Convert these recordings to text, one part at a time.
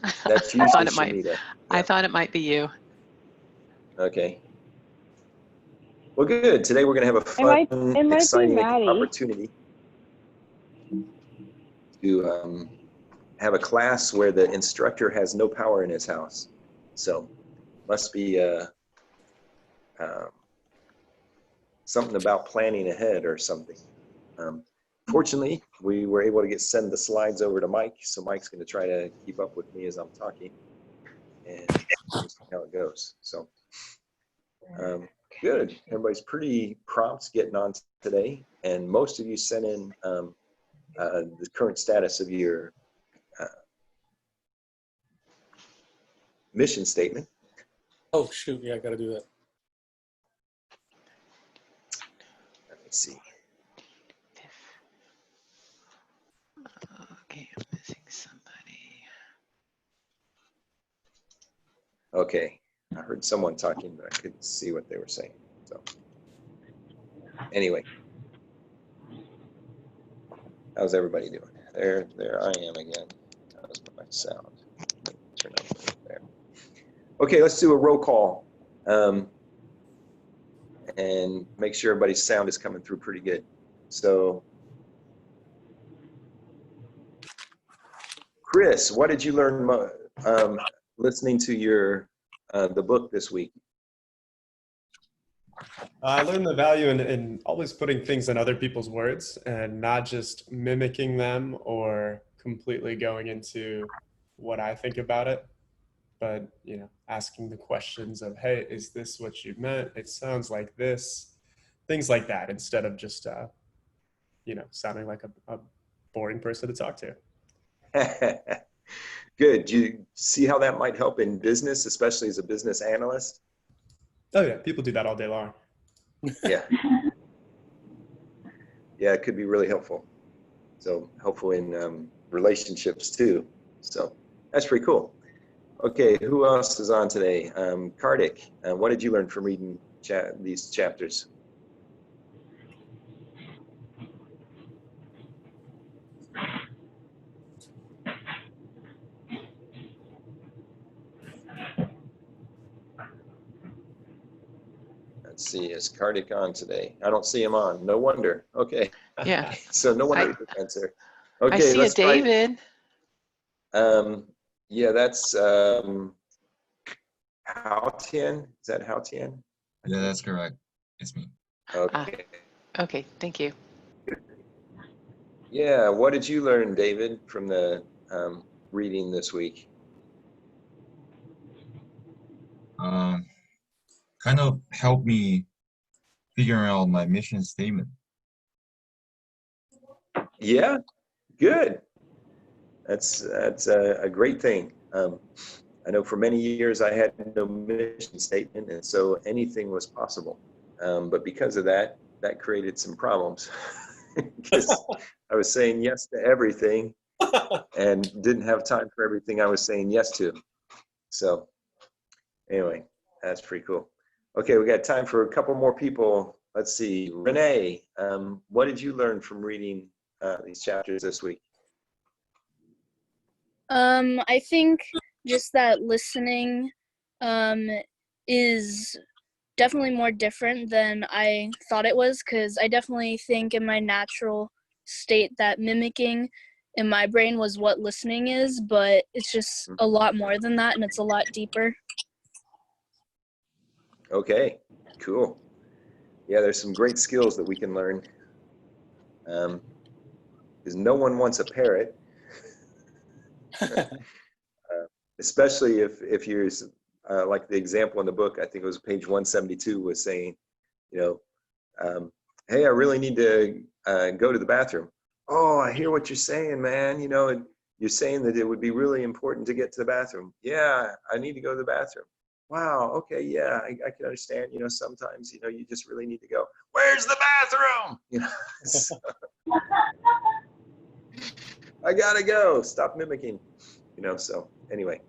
That's I thought usually it might. Shamita. I Yeah. thought it might be you. Okay. Well, good. Today we're going to have a fun, It might be exciting Maddie. opportunity to have a class where the instructor has no power in his house. So must be something about planning ahead or something. Fortunately, we were able to send the slides over to Mike, so Mike's going to try to keep up with me as I'm talking, and we'll see how it goes. So good. Everybody's pretty prompt getting on today, and most of you sent in the current status of your mission statement. Oh, shoot. Yeah, I got to do that. Let me see. Okay, I'm missing somebody. Okay, I heard someone talking, but I couldn't see what they were saying. So anyway, how's everybody doing? There I am again. How's my sound? Turn up there. Okay, let's do a roll call and make sure everybody's sound is coming through pretty good. So, Chris, what did you learn listening to your the book this week? I learned the value in always putting things in other people's words and not just mimicking them or completely going into what I think about it, but asking the questions of, hey, is this what you meant? It sounds like this, things like that, instead of just sounding like a boring person to talk to. Good. Do you see how that might help in business, especially as a business analyst? Oh yeah, people do that all day long. Yeah. Yeah, it could be really helpful. So helpful in relationships too. So that's pretty cool. Okay, who else is on today? Kartik, what did you learn from reading these chapters? Let's see, is Kartik on today? I don't see him on. No wonder. Okay. Yeah. So no wonder he didn't answer. Okay, I see let's a David. Yeah, that's Haotian. Is that Haotian? Yeah, that's correct. It's me. Okay. Okay, thank you. Yeah, what did you learn, David, from the reading this week? Kind of helped me figure out my mission statement. Yeah, good. That's a great thing. I know for many years I had no mission statement, and so anything was possible. But because of that, that created some problems. Because I was saying yes to everything and didn't have time for everything I was saying yes to. So anyway, that's pretty cool. Okay, we got time for a couple more people. Let's see, Renee, what did you learn from reading these chapters this week? I think just that listening is definitely more different than I thought it was, because I definitely think in my natural state that mimicking in my brain was what listening is, but it's just a lot more than that, and it's a lot deeper. Okay, cool. Yeah, there's some great skills that we can learn. Because no one wants a parrot. Especially if you're like the example in the book, I think it was page 172, was saying, hey, I really need to go to the bathroom. Oh, I hear what you're saying, man. You're saying that it would be really important to get to the bathroom. Yeah, I need to go to the bathroom. Wow, okay, yeah, I can understand. Sometimes, you just really need to go. Where's the bathroom? So, I gotta go. Stop mimicking. So anyway,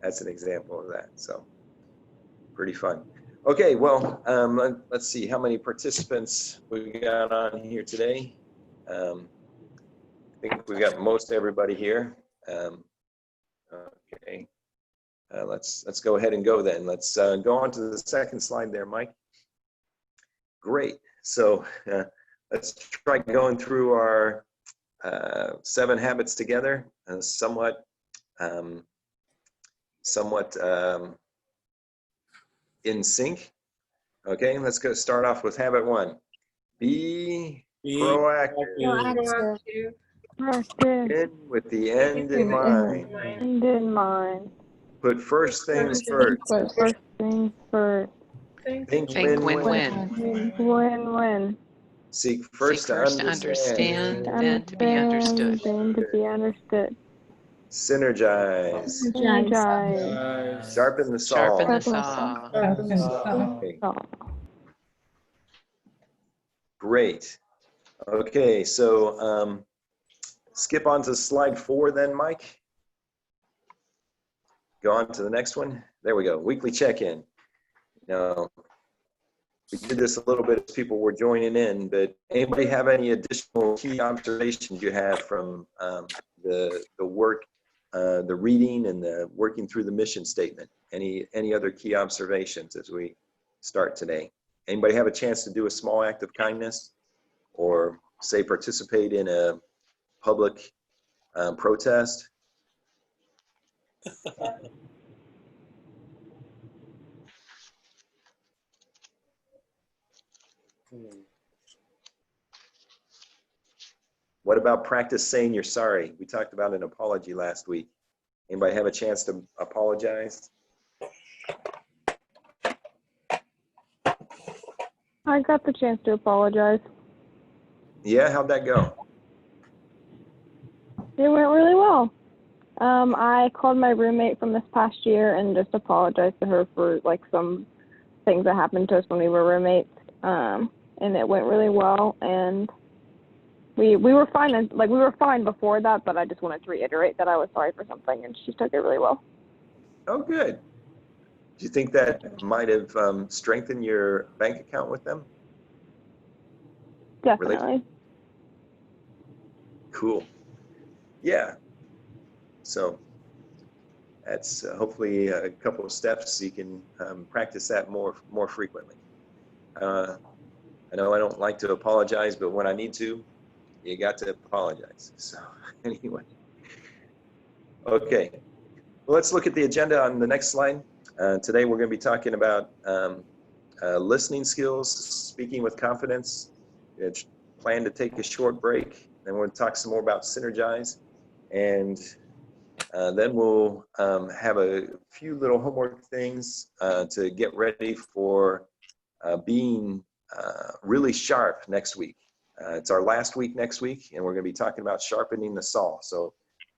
that's an example of that. So pretty fun. Okay, well, let's see how many participants we got on here today. I think we got most everybody here. Okay, let's go ahead and go then. Let's go on to the second slide there, Mike. Great. So let's try going through our 7 habits together, somewhat in sync. Okay, let's go start off with habit 1. Be proactive. Begin with the end in mind. Put first things first. Think win-win. Win-win. Seek first to understand. then to be understood. Then to be understood. Synergize. Synergize. Sharpen the saw. Sharpen the saw. Okay. Great. Okay, so skip on to slide 4 then, Mike. Go on to the next one. There we go. Weekly check-in. Now, we did this a little bit as people were joining in, but anybody have any additional key observations you have from the work, the reading and the working through the mission statement? Any other key observations as we start today? Anybody have a chance to do a small act of kindness, or say participate in a public protest? What about practice saying you're sorry? We talked about an apology last week. Anybody have a chance to apologize? I got the chance to apologize. Yeah, how'd that go? It went really well. I called my roommate from this past year and just apologized to her for like some things that happened to us when we were roommates. And it went really well, and we were fine, and like we were fine before that, but I just wanted to reiterate that I was sorry for something, and she took it really well. Oh, good. Do you think that might have strengthened your bank account with them? Definitely. Cool. Yeah. So that's hopefully a couple of steps so you can practice that more frequently. I know I don't like to apologize, but when I need to, you got to apologize. So anyway, okay. Well, let's look at the agenda on the next slide. Today we're going to be talking about listening skills, speaking with confidence. Plan to take a short break. Then we're going to talk some more about Synergize. And then we'll have a few little homework things to get ready for being really sharp next week. It's our last week next week, and we're going to be talking about sharpening the saw. So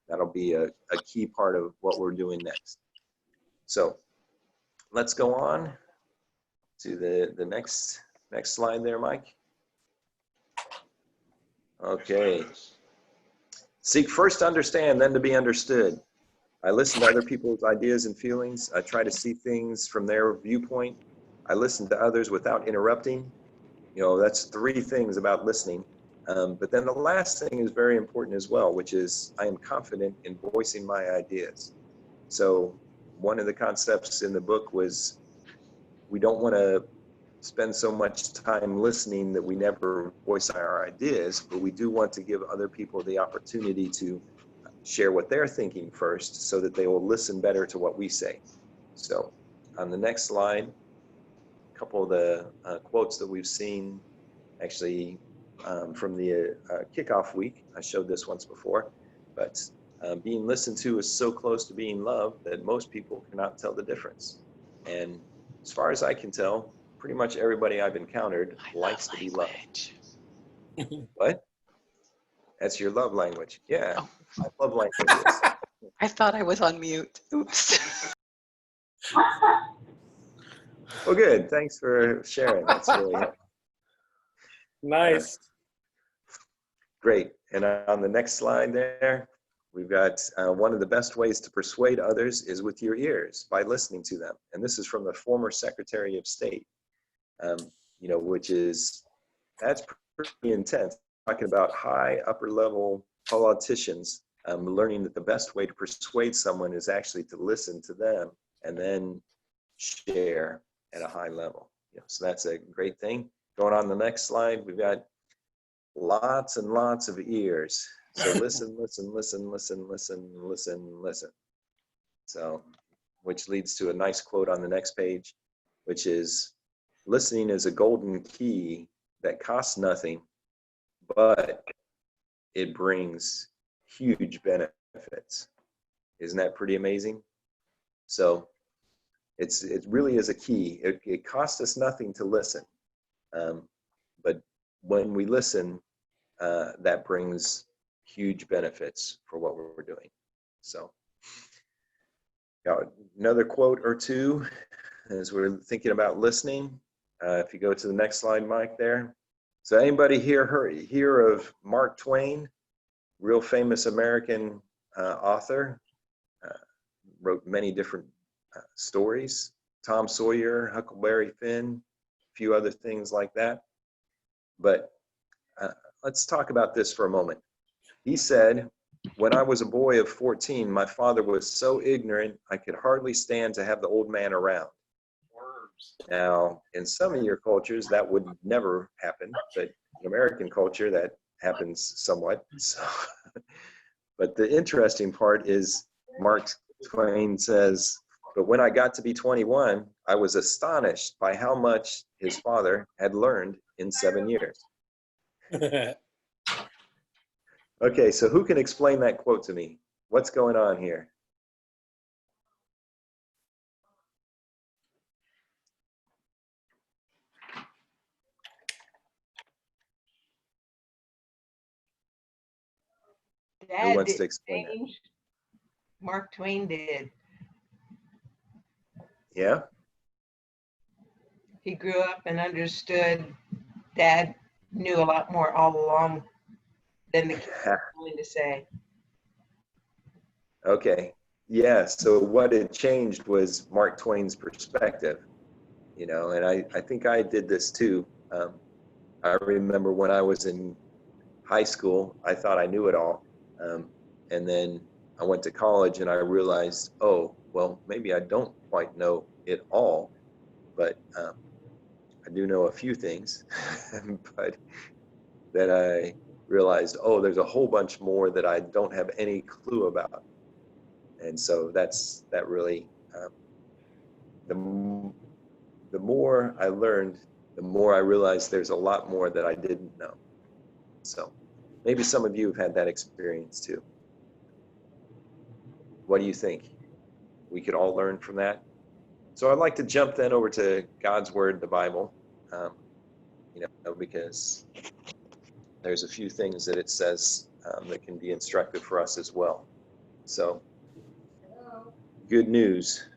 that'll be a key part of what we're doing next. So let's go on to the next slide there, Mike. Okay. Seek first to understand, then to be understood. I listen to other people's ideas and feelings. I try to see things from their viewpoint. I listen to others without interrupting. You know, that's 3 things about listening. But then the last thing is very important as well, which is I am confident in voicing my ideas. So one of the concepts in the book was we don't want to spend so much time listening that we never voice our ideas, but we do want to give other people the opportunity to share what they're thinking first so that they will listen better to what we say. So on the next slide, a couple of the quotes that we've seen actually from the kickoff week. I showed this once before, but being listened to is so close to being loved that most people cannot tell the difference. And as far as I can tell, pretty much everybody I've encountered likes to be loved. What? That's your love language. Yeah, Oh. I love languages. I thought I was on mute. Oops. Well, good. Thanks for sharing. That's really helpful. Nice. Great. And on the next slide there, we've got one of the best ways to persuade others is with your ears, by listening to them. And this is from the former Secretary of State, you know, that's pretty intense. Talking about high upper level politicians learning that the best way to persuade someone is actually to listen to them and then share at a high level. So that's a great thing. Going on the next slide, we've got lots and lots of ears. So listen, listen, listen, listen, listen, listen, listen. So, which leads to a nice quote on the next page, which is, listening is a golden key that costs nothing, but it brings huge benefits. Isn't that pretty amazing? So it really is a key. It costs us nothing to listen. But when we listen, that brings huge benefits for what we're doing. So another quote or two as we're thinking about listening. If you go to the next slide, Mike, there. So anybody hear of Mark Twain, real famous American author, wrote many different stories, Tom Sawyer, Huckleberry Finn, a few other things like that. But let's talk about this for a moment. He said, when I was a boy of 14, my father was so ignorant, I could hardly stand to have the old man around. Now, in some of your cultures, that would never happen, but in American culture, that happens somewhat. So, but the interesting part is Mark Twain says, but when I got to be 21, I was astonished by how much his father had learned in 7 years. Okay, so who can explain that quote to me? What's going on here? Who wants to explain that? Mark Twain did. Yeah? He grew up and understood Dad knew a lot more all along than the kids were willing to say. Okay. Yeah, so what had changed was Mark Twain's perspective, and I think I did this too. I remember when I was in high school, I thought I knew it all. And then I went to college and I realized, oh, well, maybe I don't quite know it all, but I do know a few things. But then I realized, oh, there's a whole bunch more that I don't have any clue about. And so that really, the more I learned, the more I realized there's a lot more that I didn't know. So maybe some of you have had that experience too. What do you think? We could all learn from that. So I'd like to jump then over to God's Word, the Bible, because there's a few things that it says that can be instructive for us as well. So, good news.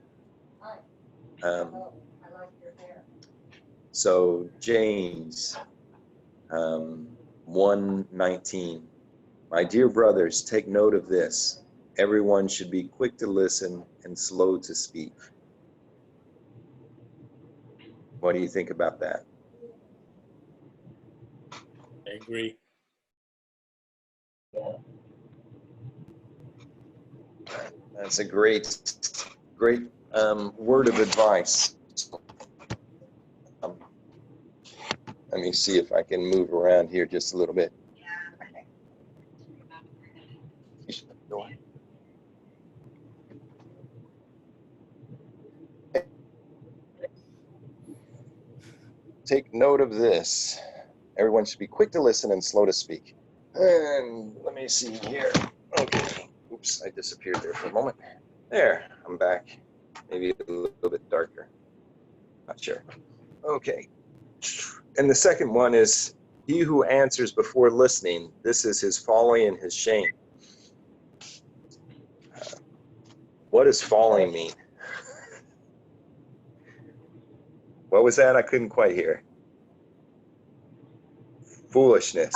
So James 1:19. My dear brothers, take note of this. Everyone should be quick to listen and slow to speak. What do you think about that? I agree. That's a great word of advice. Let me see if I can move around here just a little bit. Take note of this. Everyone should be quick to listen and slow to speak. And let me see here. Okay. Oops, I disappeared there for a moment. There, I'm back. Maybe a little bit darker. Not sure. Okay. And the second one is, he who answers before listening, this is his folly and his shame. What does folly mean? What was that? I couldn't quite hear. Foolishness.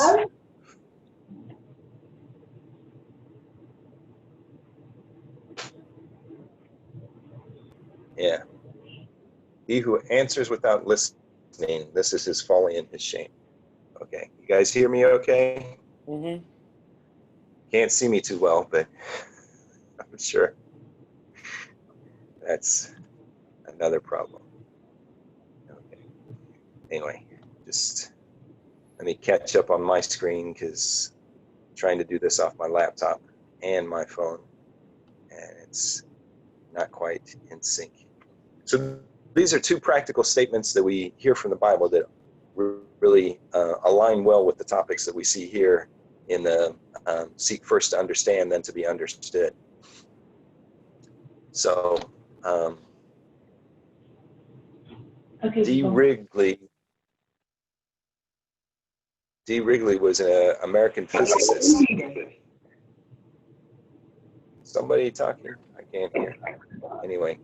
Yeah. He who answers without listening, this is his folly and his shame. Okay. You guys hear me okay? Mm-hmm. Can't see me too well, but I'm sure that's another problem. Okay. Anyway, just let me catch up on my screen because I'm trying to do this off my laptop and my phone, and it's not quite in sync. So these are two practical statements that we hear from the Bible that really align well with the topics that we see here in the seek first to understand, then to be understood. So D. Wrigley was an American physicist. Somebody talking? I can't hear. Anyway,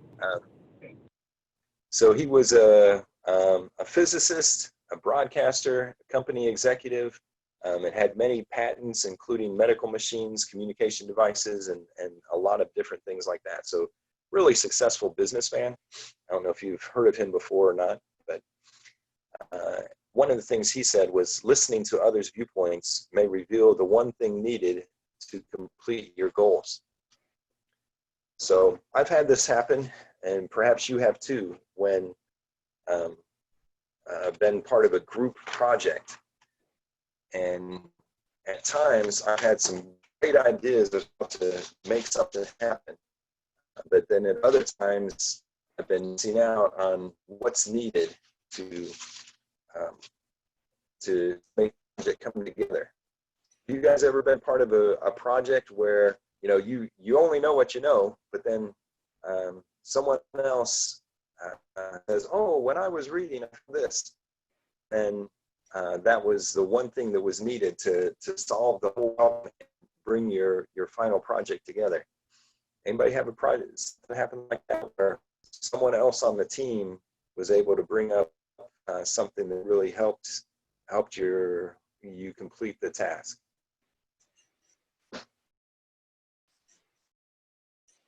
so he was a physicist, a broadcaster, a company executive, and had many patents, including medical machines, communication devices, and a lot of different things like that. So really successful businessman. I don't know if you've heard of him before or not, but one of the things he said was listening to others' viewpoints may reveal the one thing needed to complete your goals. So I've had this happen, and perhaps you have too, when I've been part of a group project. And at times I've had some great ideas of how to make something happen. But then at other times I've been missing out on what's needed to make the project come together. Have you guys ever been part of a project where you only know what you know, but then someone else says, "Oh, when I was reading this," and that was the one thing that was needed to solve the whole problem and bring your final project together. Anybody have a project that happened like that where someone else on the team was able to bring up something that really helped you complete the task?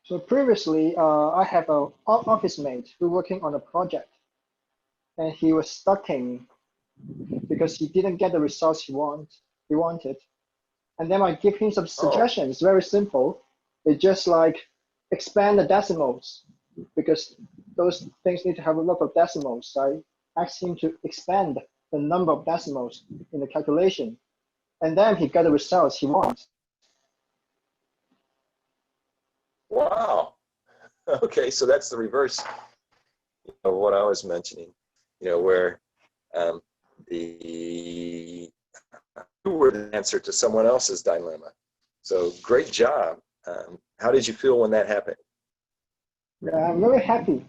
So previously, I have an office mate who working on a project, and he was stucking because he didn't get the results he wanted. And then I give him some suggestions. It's very simple. It's just like expand the decimals, because those things need to have a lot of decimals. So I asked him to expand the number of decimals in the calculation, and then he got the results he wants. Wow. Okay, so that's the reverse of what I was mentioning, where you were the answer to someone else's dilemma. So great job. How did you feel when that happened? Yeah, I'm very happy.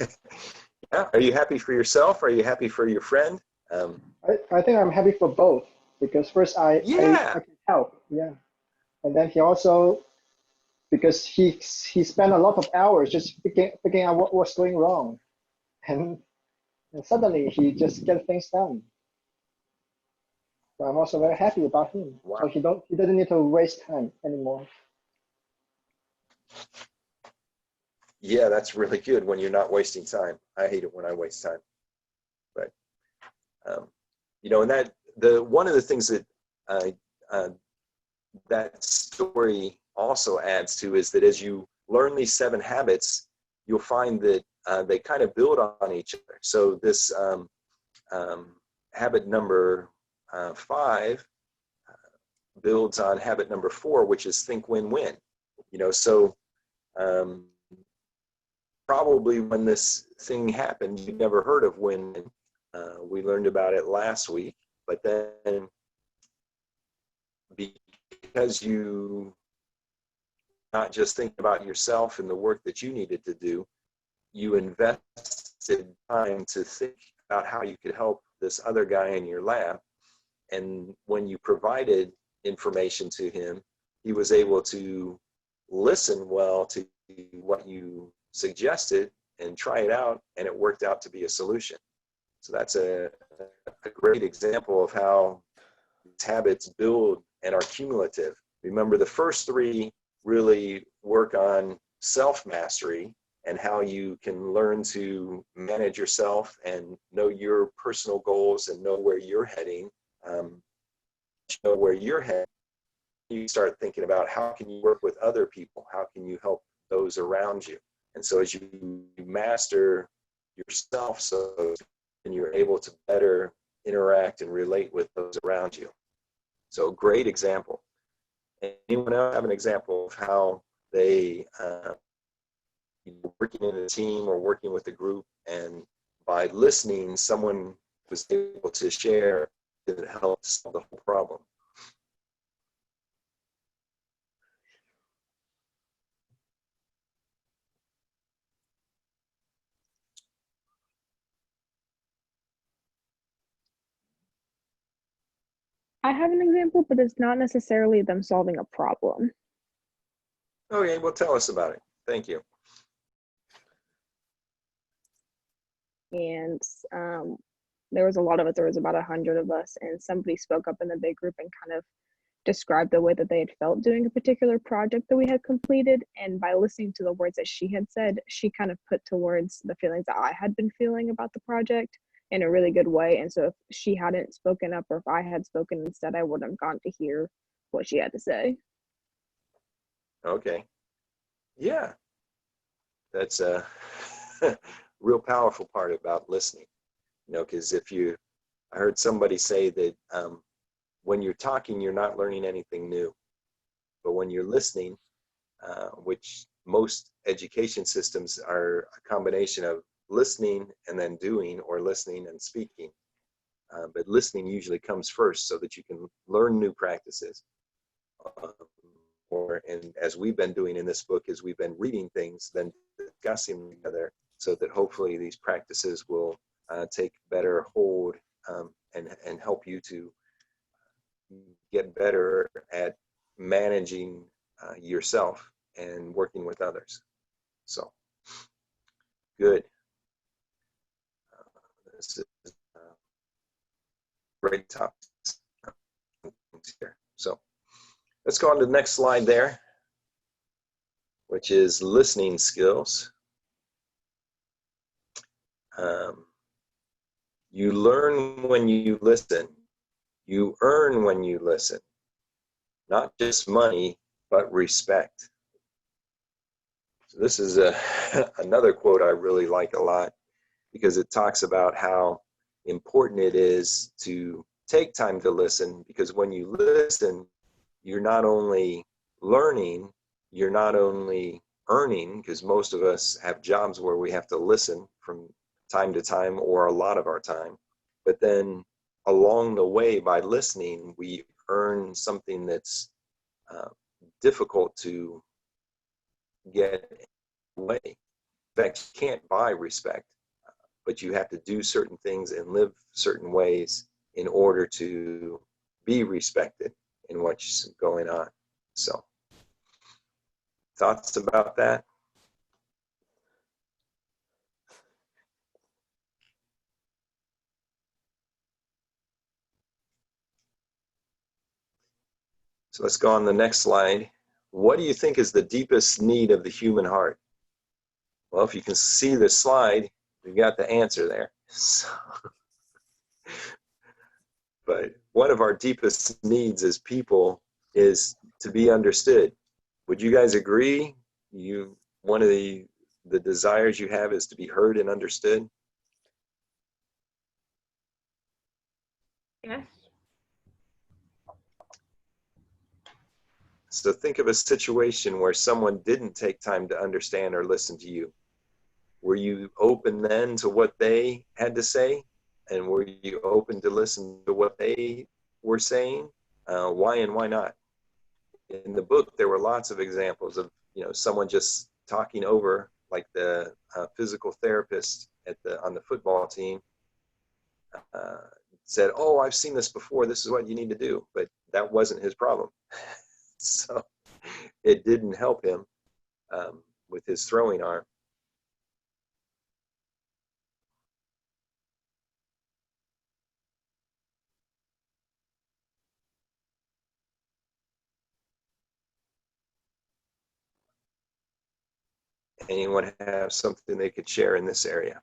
Yeah. Are you happy for yourself? Are you happy for your friend? I think I'm happy for both, because first I can help, yeah, and then he also, because he spent a lot of hours just figuring out what was going wrong, and suddenly he just get things done. So I'm also very happy about him. Wow. So he doesn't need to waste time anymore. Yeah, that's really good when you're not wasting time. I hate it when I waste time. But and that one of the things that that story also adds to is that as you learn these 7 habits, you'll find that they kind of build on each other. So this habit number 5 builds on habit number 4, which is think win-win. So probably when this thing happened, you never heard of win-win. We learned about it last week, but then because you not just think about yourself and the work that you needed to do, you invested time to think about how you could help this other guy in your lab. And when you provided information to him, he was able to listen well to what you suggested and try it out, and it worked out to be a solution. So that's a great example of how these habits build and are cumulative. Remember, the first 3 really work on self-mastery and how you can learn to manage yourself and know your personal goals and know where you're heading. Know where you're heading, you start thinking about how can you work with other people? How can you help those around you? And so as you master yourself, so then you're able to better interact and relate with those around you. So great example. Anyone else have an example of how they working in a team or working with a group, and by listening, someone was able to share that helped solve the whole problem? I have an example, but it's not necessarily them solving a problem. Okay, well, tell us about it. Thank you. And there was a lot of us. There was about 100 of us, and somebody spoke up in the big group and kind of described the way that they had felt doing a particular project that we had completed. And by listening to the words that she had said, she kind of put to words the feelings that I had been feeling about the project in a really good way. And so if she hadn't spoken up, or if I had spoken instead, I wouldn't have gone to hear what she had to say. Okay. Yeah. That's a real powerful part about listening, you know, because I heard somebody say that when you're talking, you're not learning anything new. But when you're listening, which most education systems are a combination of listening and then doing, or listening and speaking. But listening usually comes first so that you can learn new practices. And as we've been doing in this book, is we've been reading things, then discussing together, so that hopefully these practices will take better hold and help you to get better at managing yourself and working with others. So, good. This is great topics here. So, let's go on to the next slide there, which is listening skills. You learn when you listen. You earn when you listen. Not just money, but respect. So this is another quote I really like a lot, because it talks about how important it is to take time to listen, because when you listen, you're not only learning, you're not only earning, because most of us have jobs where we have to listen from time to time, or a lot of our time, but then along the way, by listening, we earn something that's difficult to get away. In fact, you can't buy respect, but you have to do certain things and live certain ways in order to be respected in what's going on. So, thoughts about that? So let's go on the next slide. What do you think is the deepest need of the human heart? Well, if you can see the slide, we've got the answer there. So, but one of our deepest needs as people is to be understood. Would you guys agree? One of the desires you have is to be heard and understood? Yes. So think of a situation where someone didn't take time to understand or listen to you. Were you open then to what they had to say? And were you open to listen to what they were saying? Why and why not? In the book, there were lots of examples of, someone just talking over, like the physical therapist on the football team said, "Oh, I've seen this before. This is what you need to do." But that wasn't his problem. So it didn't help him with his throwing arm. Anyone have something they could share in this area?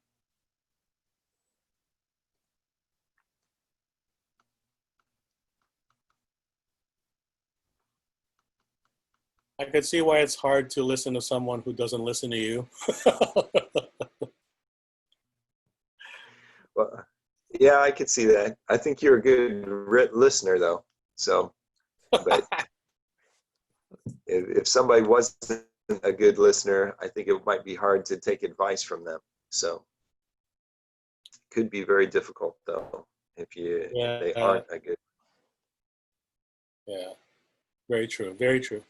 I could see why it's hard to listen to someone who doesn't listen to you. Well, yeah, I could see that. I think you're a good listener, though. So, but if somebody wasn't a good listener, I think it might be hard to take advice from them. So, could be very difficult, though, if they aren't a good. Yeah, very true. Very true.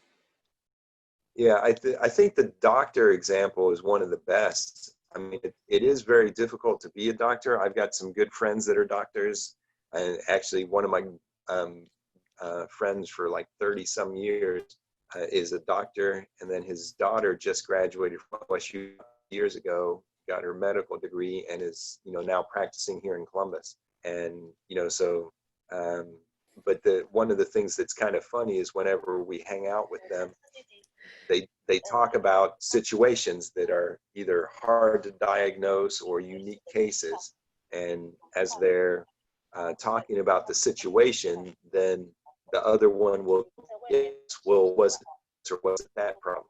Yeah, I think the doctor example is one of the best. I mean, it is very difficult to be a doctor. I've got some good friends that are doctors, and actually one of my friends for like 30 some years is a doctor, and then his daughter just graduated from OSU years ago, got her medical degree, and is now practicing here in Columbus. And so but one of the things that's kind of funny is whenever we hang out with them, they talk about situations that are either hard to diagnose or unique cases, and as they're talking about the situation, then the other one will guess, well, was it that problem?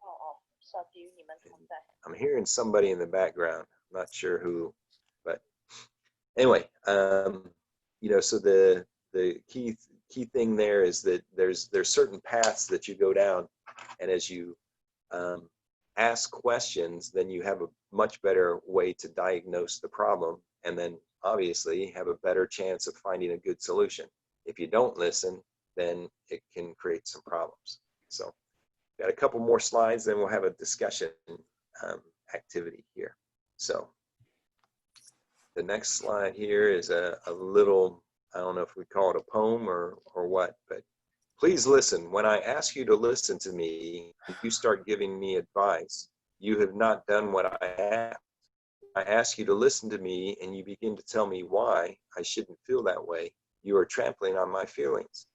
I'm hearing somebody in the background. I'm not sure who, but anyway, so the key thing there is that there's certain paths that you go down, and as you ask questions, then you have a much better way to diagnose the problem, and then obviously have a better chance of finding a good solution. If you don't listen, then it can create some problems. So got a couple more slides, then we'll have a discussion activity here. So the next slide here is a little, I don't know if we call it a poem or what, but please listen. When I ask you to listen to me, you start giving me advice. You have not done what I asked. I ask you to listen to me, and you begin to tell me why I shouldn't feel that way. You are trampling on my feelings.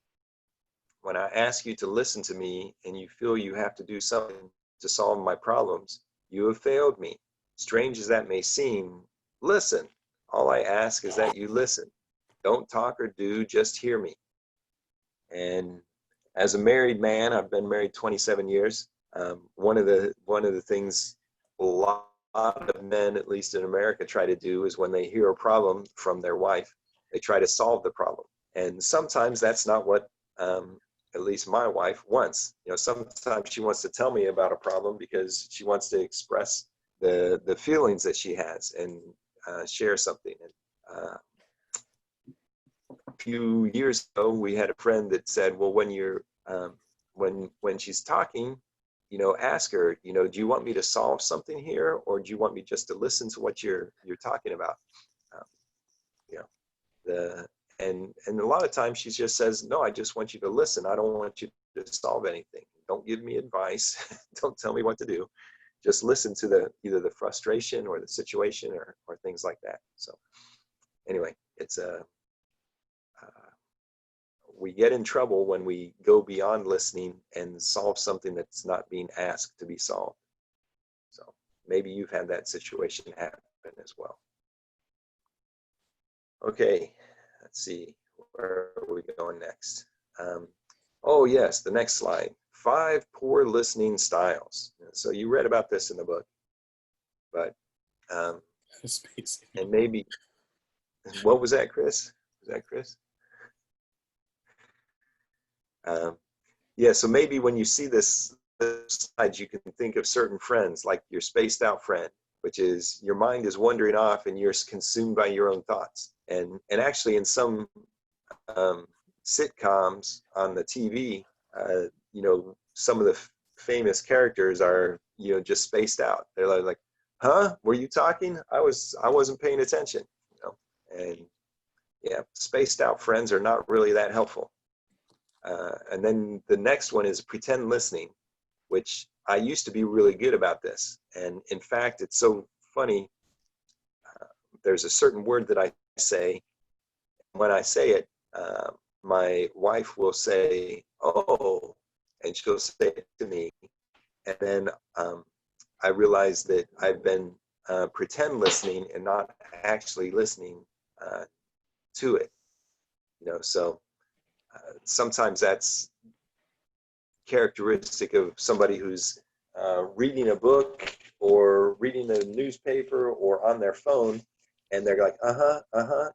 When I ask you to listen to me, and you feel you have to do something to solve my problems, you have failed me. Strange as that may seem, listen. All I ask is that you listen. Don't talk or do, just hear me. And as a married man, I've been married 27 years. One of the things a lot of men, at least in America, try to do is when they hear a problem from their wife, they try to solve the problem. And sometimes that's not what, at least my wife wants. Sometimes she wants to tell me about a problem because she wants to express the feelings that she has and share something. And a few years ago, we had a friend that said, well, when you're when she's talking, ask her, do you want me to solve something here, or do you want me just to listen to what you're talking about? And a lot of times she just says, no, I just want you to listen. I don't want you to solve anything. Don't give me advice. Don't tell me what to do. Just listen to either the frustration or the situation or things like that. So anyway, it's we get in trouble when we go beyond listening and solve something that's not being asked to be solved. So maybe you've had that situation happen as well. Okay, let's see, where are we going next? Oh yes, the next slide. 5 poor listening styles. So you read about this in the book, but and maybe, what was that, Chris? Was that Chris? Yeah, so maybe when you see this slide, you can think of certain friends, like your spaced out friend, which is your mind is wandering off and you're consumed by your own thoughts. And actually in some sitcoms on the TV, some of the famous characters are, just spaced out. They're like, huh, were you talking? I wasn't paying attention, and yeah, spaced out friends are not really that helpful. And then the next one is pretend listening, which I used to be really good about this. And in fact, it's so funny. There's a certain word that I say. When I say it, my wife will say, oh, and she'll say it to me. And then I realize that I've been pretend listening and not actually listening to it. So sometimes that's characteristic of somebody who's reading a book or reading a newspaper or on their phone, and they're like,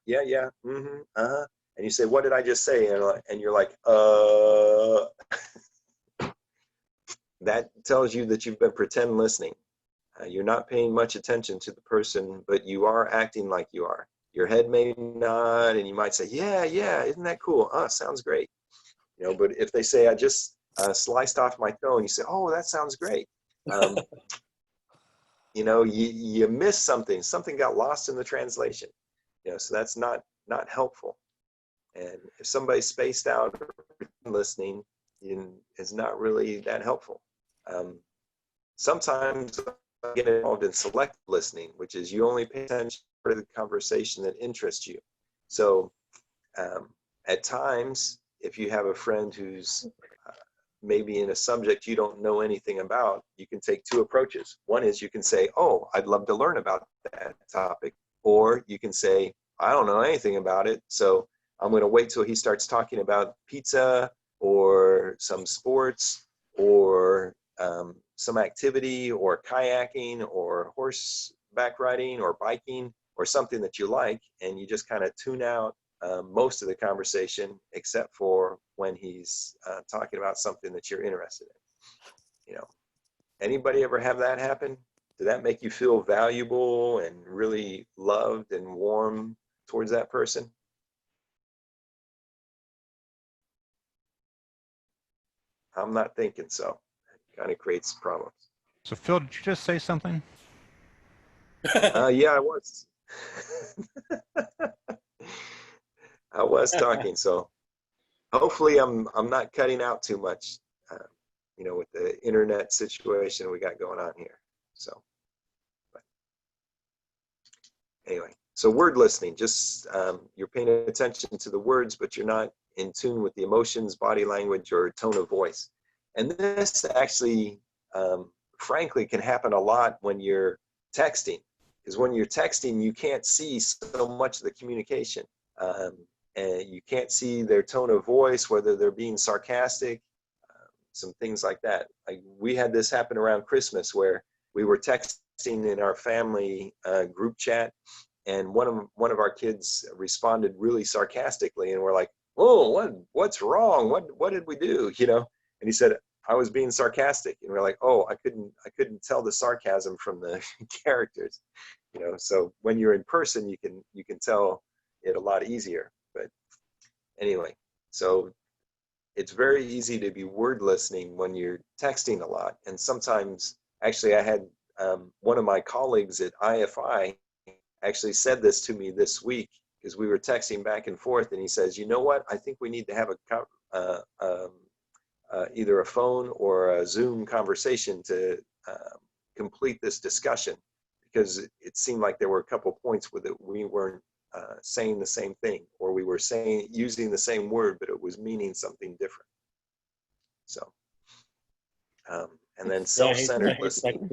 yeah, and you say, what did I just say? And you're like, that tells you that you've been pretend listening. You're not paying much attention to the person, but you are acting like you are. Your head may nod, and you might say, yeah, isn't that cool? Sounds great. But if they say, I just sliced off my toe, and you say, oh, that sounds great. You missed something. Something got lost in the translation. So that's not helpful. And if somebody's spaced out or listening, is not really that helpful. Sometimes I get involved in selective listening, which is you only pay attention to the conversation that interests you. So at times, if you have a friend who's maybe in a subject you don't know anything about, you can take two approaches. One is you can say, oh, I'd love to learn about that topic. Or you can say, I don't know anything about it, so I'm going to wait till he starts talking about pizza or some sports or some activity or kayaking or horseback riding or biking or something that you like, and you just kind of tune out most of the conversation except for when he's talking about something that you're interested in. Anybody ever have that happen? Did that make you feel valuable and really loved and warm towards that person? I'm not thinking so. It kind of creates problems. So Phil, did you just say something? Yeah, I was. I was talking, so hopefully I'm not cutting out too much, with the internet situation we got going on here. So, but anyway, so word listening, just you're paying attention to the words, but you're not in tune with the emotions, body language, or tone of voice. And this actually, frankly, can happen a lot when you're texting, because when you're texting, you can't see so much of the communication. And you can't see their tone of voice, whether they're being sarcastic, some things like that. Like we had this happen around Christmas where we were texting in our family group chat, and one of our kids responded really sarcastically, and we're like, "Oh, what's wrong? What did we do?" And he said, "I was being sarcastic," and we're like, "Oh, I couldn't tell the sarcasm from the characters." So when you're in person, you can tell it a lot easier. But anyway, so it's very easy to be word listening when you're texting a lot. And sometimes, actually, I had one of my colleagues at IFI actually said this to me this week, because we were texting back and forth, and he says, "You know what? I think we need to have either a phone or a Zoom conversation to complete this discussion, because it seemed like there were a couple points where we weren't saying the same thing, or we were using the same word, but it was meaning something different." So, and then self-centered listening.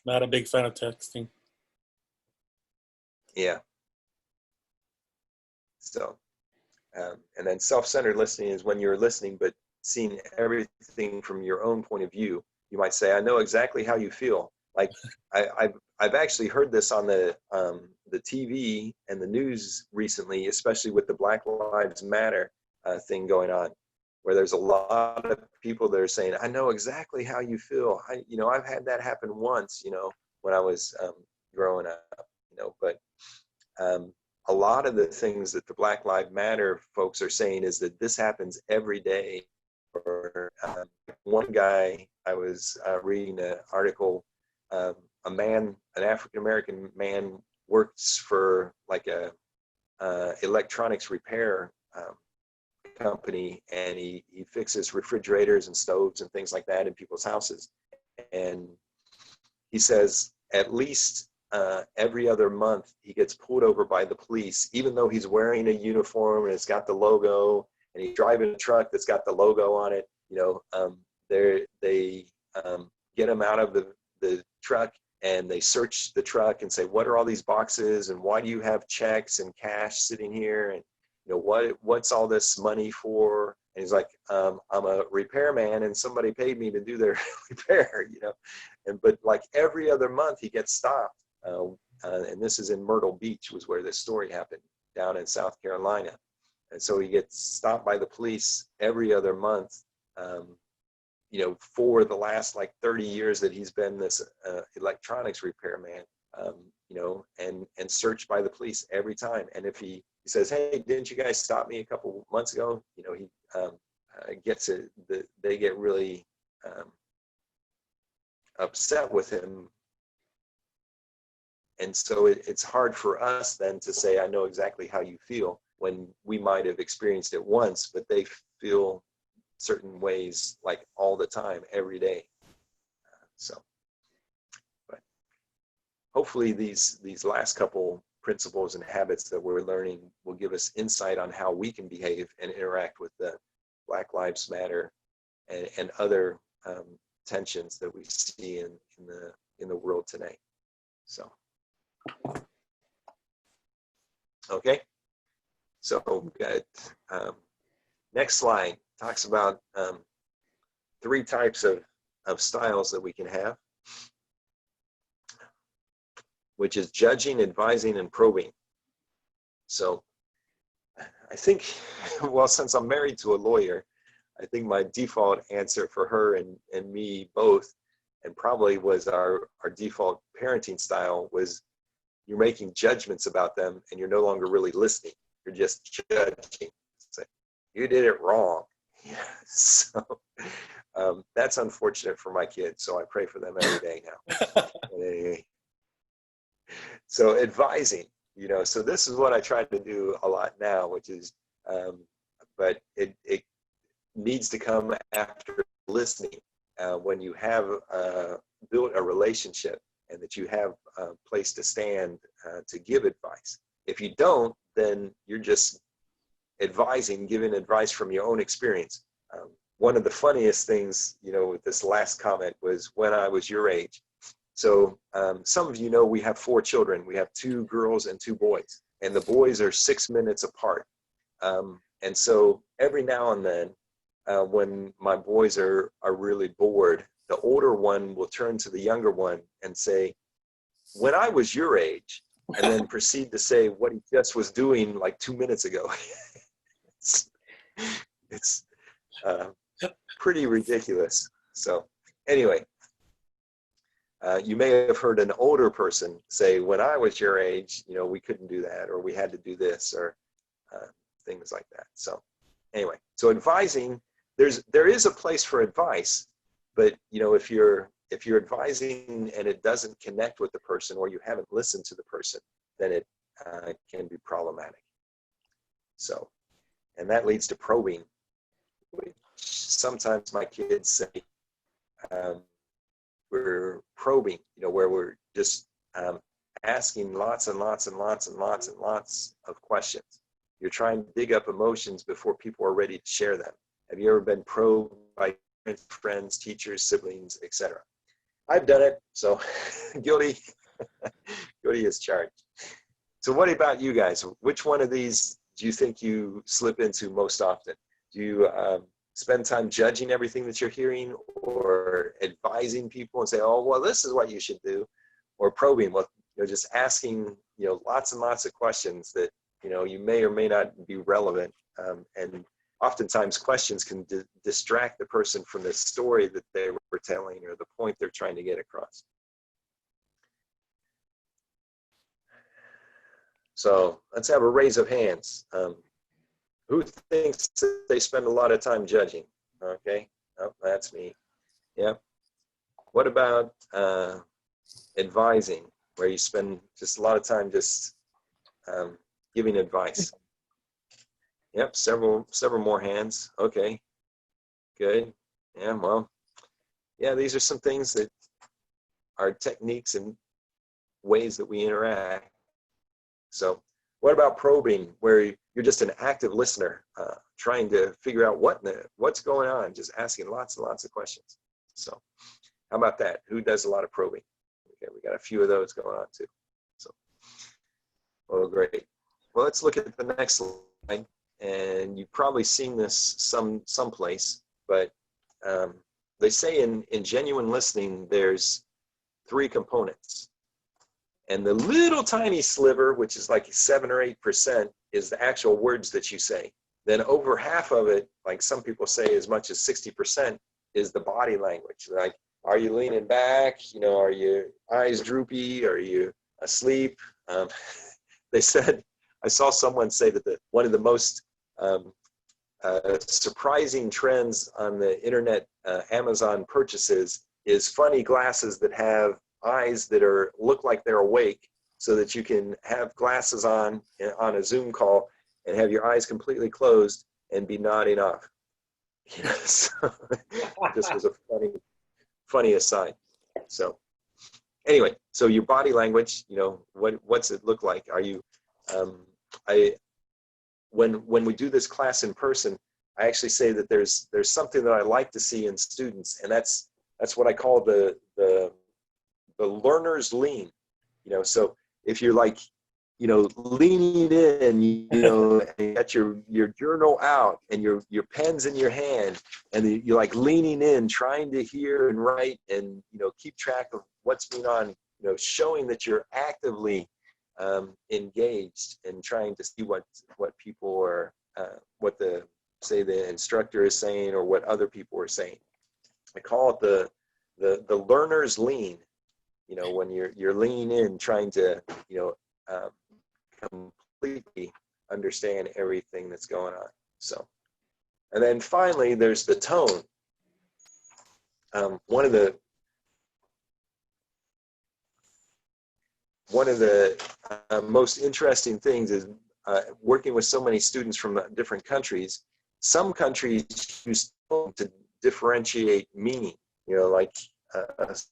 Not a big fan of texting. Yeah. So, and then self-centered listening is when you're listening, but seeing everything from your own point of view. You might say, "I know exactly how you feel." Like I've actually heard this on the TV and the news recently, especially with the Black Lives Matter thing going on, where there's a lot of people that are saying, "I know exactly how you feel. I've had that happen once, when I was growing up, but a lot of the things that the Black Lives Matter folks are saying is that this happens every day." Or one guy, I was reading an article, an African-American man works for like a electronics repair company, and he fixes refrigerators and stoves and things like that in people's houses. And he says at least every other month he gets pulled over by the police, even though he's wearing a uniform and it's got the logo, and he's driving a truck that's got the logo on it. They get him out of the truck, and they search the truck and say, "What are all these boxes, and why do you have checks and cash sitting here, and what's all this money for? And he's like, I'm a repairman and somebody paid me to do their repair, you know. But like every other month he gets stopped. And this is in Myrtle Beach was where this story happened, down in South Carolina. And so he gets stopped by the police every other month, you know, for the last like 30 years that he's been this electronics repairman, you know, and searched by the police every time. And if he says, hey, didn't you guys stop me a couple months ago? You know, he gets it, they get really upset with him. And so it's hard for us then to say, I know exactly how you feel, when we might have experienced it once, but they feel certain ways like all the time, every day. But hopefully these last couple principles and habits that we're learning will give us insight on how we can behave and interact with the Black Lives Matter and other tensions that we see in the world today. So. Okay, so we've got next slide talks about 3 types of styles that we can have, which is judging, advising, and probing. So I think, well, since I'm married to a lawyer, I think my default answer for her and me both, and probably was our default parenting style, was you're making judgments about them and you're no longer really listening. You're just judging. So you did it wrong. Yeah. So that's unfortunate for my kids. So I pray for them every day now. Anyway. So advising, you know, so this is what I try to do a lot now, which is, but it needs to come after listening. When you have built a relationship, and that you have a place to stand to give advice. If you don't, then you're just advising, giving advice from your own experience. One of the funniest things, you know, with this last comment was when I was your age. So some of you know we have 4 children. We have 2 girls and 2 boys, and the boys are 6 minutes apart. And so every now and then, when my boys are really bored, the older one will turn to the younger one and say, when I was your age, and then proceed to say what he just was doing like 2 minutes ago. It's pretty ridiculous. So anyway, you may have heard an older person say, when I was your age, you know, we couldn't do that, or we had to do this, or things like that. So anyway, so advising, there is a place for advice. But you know, if you're advising and it doesn't connect with the person, or you haven't listened to the person, then it can be problematic. So, and that leads to probing, which sometimes my kids say we're probing, you know, where we're just asking lots and lots and lots and lots and lots of questions. You're trying to dig up emotions before people are ready to share them. Have you ever been probed by friends, teachers, siblings, etc.? I've done it, so guilty. Guilty as charged. So what about you guys? Which one of these do you think you slip into most often? Do you spend time judging everything that you're hearing, or advising people and say, oh, well, this is what you should do, or probing, well, you know, just asking, you know, lots and lots of questions that, you know, you may or may not be relevant, and oftentimes questions can distract the person from the story that they were telling or the point they're trying to get across. So let's have a raise of hands. Who thinks that they spend a lot of time judging? Okay, oh, that's me. Yeah. What about advising, where you spend just a lot of time just giving advice? Yep, several more hands. Okay, good. Yeah, well, yeah, these are some things that are techniques and ways that we interact. So what about probing, where you're just an active listener, trying to figure out what's going on, just asking lots and lots of questions? So how about that? Who does a lot of probing? Okay, we got a few of those going on too. So, well, great. Well, let's look at the next slide. and you've probably seen this someplace, but they say in genuine listening, there's 3 components. And the little tiny sliver, which is like 7 or 8%, is the actual words that you say. Then over half of it, like some people say as much as 60%, is the body language. Like, are you leaning back? You know, are your eyes droopy? Are you asleep? They said, I saw someone say that one of the most surprising trends on the internet Amazon purchases is funny glasses that have eyes that look like they're awake, so that you can have glasses on a Zoom call and have your eyes completely closed and be nodding off. You know, so this was a funny aside. So anyway, so your body language, you know, what's it look like? Are you when we do this class in person, I actually say that there's something that I like to see in students, and that's what I call the learner's lean. You know, so if you're like, you know, leaning in, you know, and you got your journal out and your pen's in your hand, and you're like leaning in, trying to hear and write and, you know, keep track of what's going on, you know, showing that you're actively engaged and trying to see what people are, what the instructor is saying or what other people are saying. I call it the learner's lean. You know, when you're leaning in, trying to, you know, completely understand everything that's going on. So, and then finally, there's the tone. One of the most interesting things is working with so many students from different countries. Some countries use tone to differentiate meaning. You know, like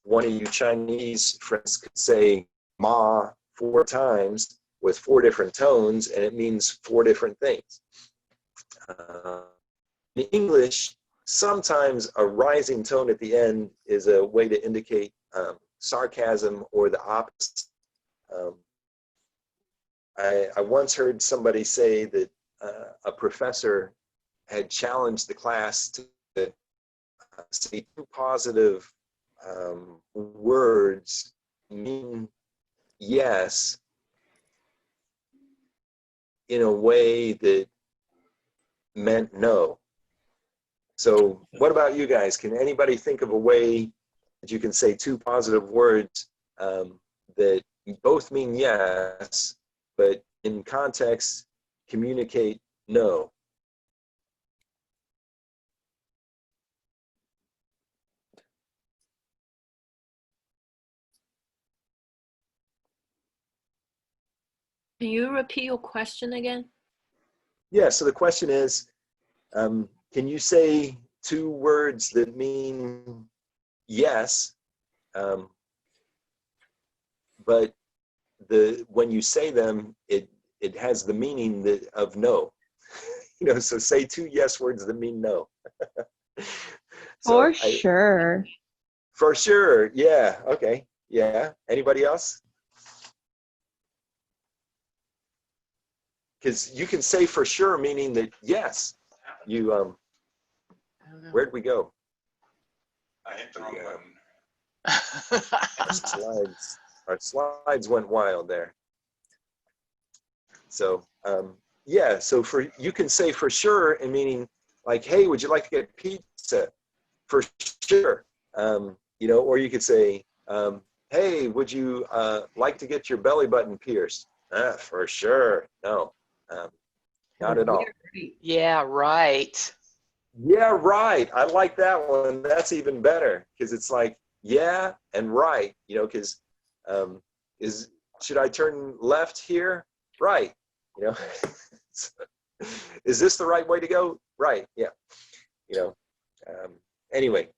one of you Chinese friends could say "ma" 4 times with 4 different tones, and it means 4 different things. In English, sometimes a rising tone at the end is a way to indicate sarcasm or the opposite. I once heard somebody say that a professor had challenged the class to say 2 positive words mean yes in a way that meant no. So what about you guys? Can anybody think of a way that you can say 2 positive words that both mean yes, but in context communicate no? Can you repeat your question again? Yeah, so the question is, can you say 2 words that mean yes, but when you say them, it has the meaning of no. You know, so say 2 yes words that mean no. For sure. For sure, yeah, okay, yeah. Anybody else? Because you can say for sure, meaning that yes, you, where'd we go? I hit the wrong button. Our slides went wild there. So, yeah, so you can say for sure, and meaning like, hey, would you like to get pizza? For sure. You know, or you could say, hey, would you like to get your belly button pierced? For sure. No. Not at all. Yeah, right. Yeah, right. I like that one. That's even better because it's like, yeah and right, you know, because should I turn left here? Right. You know, is this the right way to go? Right. Yeah. You know, anyway,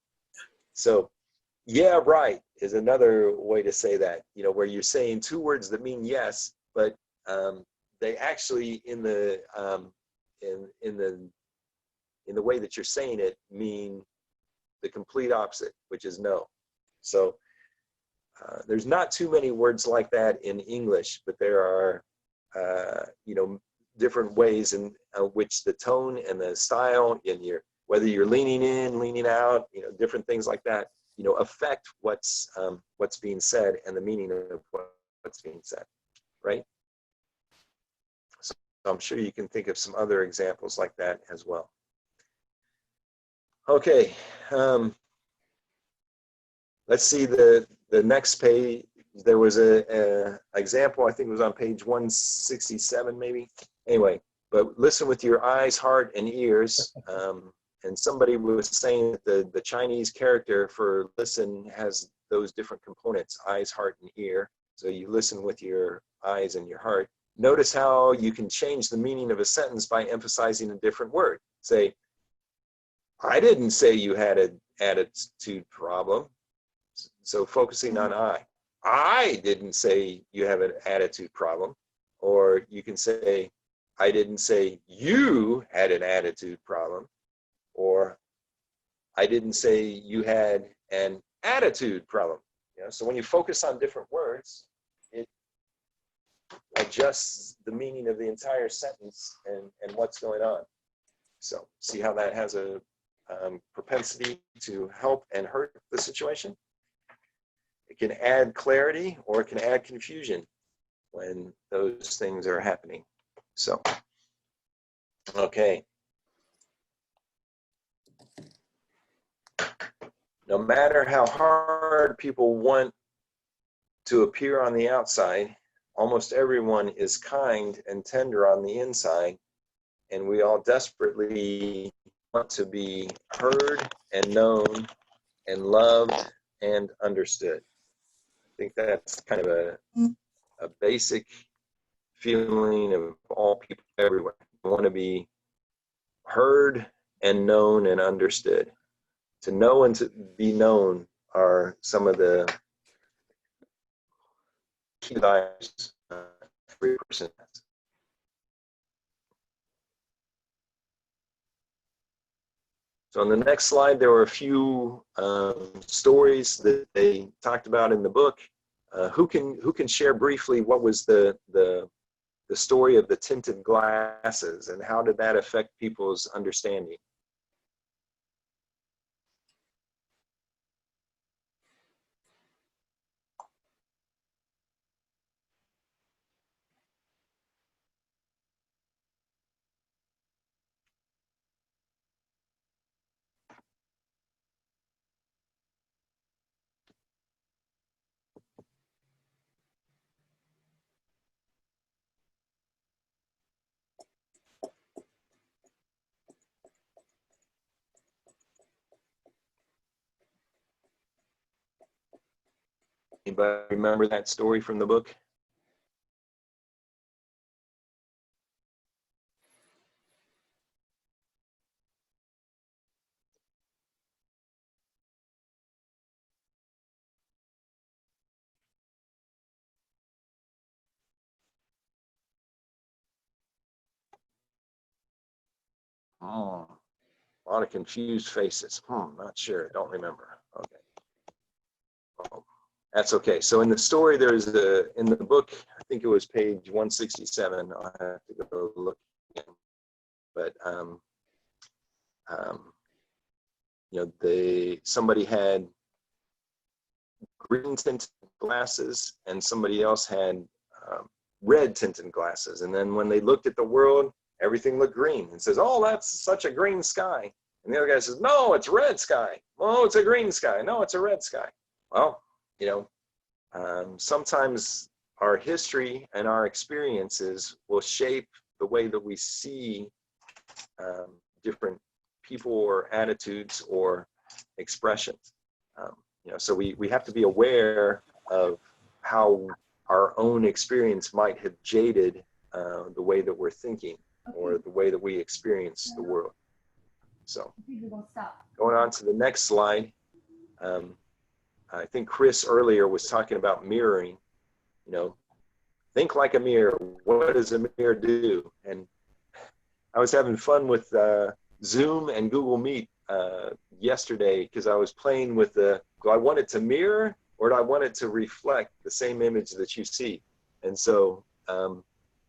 so yeah, right is another way to say that, you know, where you're saying 2 words that mean yes, but they actually in the way that you're saying it mean the complete opposite, which is no. So there's not too many words like that in English, but there are, you know, different ways in which the tone and the style and whether you're leaning in, leaning out, different things like that, affect what's being said and the meaning of what's being said, right? So I'm sure you can think of some other examples like that as well. Okay, let's see the next page. There was a example, I think it was on page 167 maybe. Anyway, but listen with your eyes, heart, and ears. And somebody was saying that the Chinese character for listen has those different components, eyes, heart, and ear. So you listen with your eyes and your heart. Notice how you can change the meaning of a sentence by emphasizing a different word. Say, I didn't say you had an attitude problem. So focusing on I didn't say you have an attitude problem. Or you can say, I didn't say you had an attitude problem. Or I didn't say you had an attitude problem. So when you focus on different words, it adjusts the meaning of the entire sentence and what's going on. So see how that has a propensity to help and hurt the situation? It can add clarity or it can add confusion when those things are happening. So, okay. No matter how hard people want to appear on the outside, almost everyone is kind and tender on the inside, and we all desperately want to be heard and known and loved and understood. I think that's kind of a basic feeling of all people everywhere. We want to be heard and known and understood. To know and to be known are some of the key desires every person has. So on the next slide, there were a few stories that they talked about in the book. Who can share briefly what was the story of the tinted glasses and how did that affect people's understanding? Anybody remember that story from the book? Oh, a lot of confused faces. Not sure. Don't remember. Okay. Oh, that's okay. So in the story, there's in the book, I think it was page 167. I'll have to go look again. But somebody had green tinted glasses and somebody else had red tinted glasses. And then when they looked at the world, everything looked green. And says, oh, that's such a green sky. And the other guy says, no, it's red sky. Oh, it's a green sky. No, it's a red sky. Well, sometimes our history and our experiences will shape the way that we see different people or attitudes or expressions. So we have to be aware of how our own experience might have jaded the way that we're thinking or the way that we experience the world. So going on to the next slide, I think Chris earlier was talking about mirroring. Think like a mirror. What does a mirror do? And I was having fun with Zoom and Google Meet yesterday because I was playing with do I want it to mirror or do I want it to reflect the same image that you see? And so,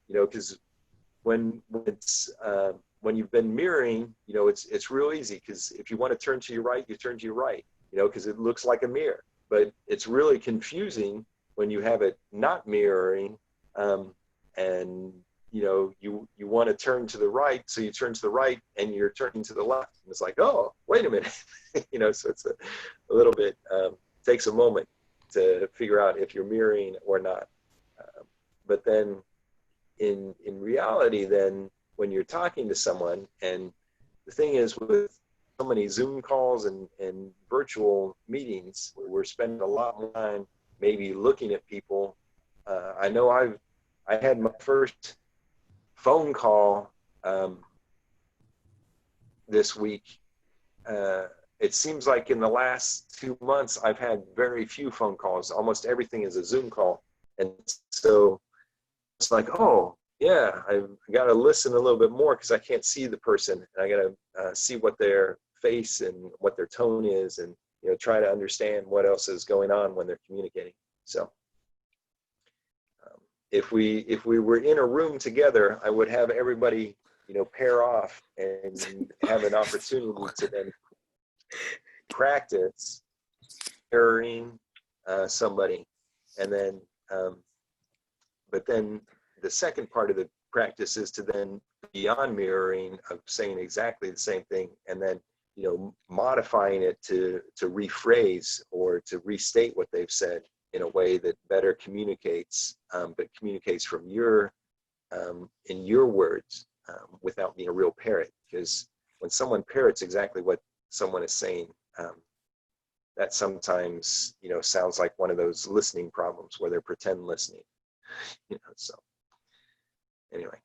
because when you've been mirroring, you know, it's real easy, because if you want to turn to your right, you turn to your right, you know, because it looks like a mirror. But it's really confusing when you have it not mirroring, and you know, you want to turn to the right, so you turn to the right and you're turning to the left, and it's like, oh, wait a minute. You know, so it's a little bit, takes a moment to figure out if you're mirroring or not. But then in reality, then when you're talking to someone, and the thing is, with so many Zoom calls and virtual meetings, we're spending a lot more time maybe looking at people. I know I had my first phone call this week. It seems like in the last 2 months, I've had very few phone calls. Almost everything is a Zoom call. And so it's like, oh, yeah, I got to listen a little bit more, because I can't see the person. And I got to see what their face and what their tone is, and, you know, try to understand what else is going on when they're communicating. So if we were in a room together, I would have everybody, you know, pair off and have an opportunity to then practice mirroring somebody. And then, but then the second part of the practice is to then beyond mirroring, of saying exactly the same thing, and then, you know, modifying it to rephrase or to restate what they've said in a way that better communicates, but communicates from in your words, without being a real parrot. Because when someone parrots exactly what someone is saying, that sometimes, you know, sounds like one of those listening problems where they're pretend listening. You know, so anyway,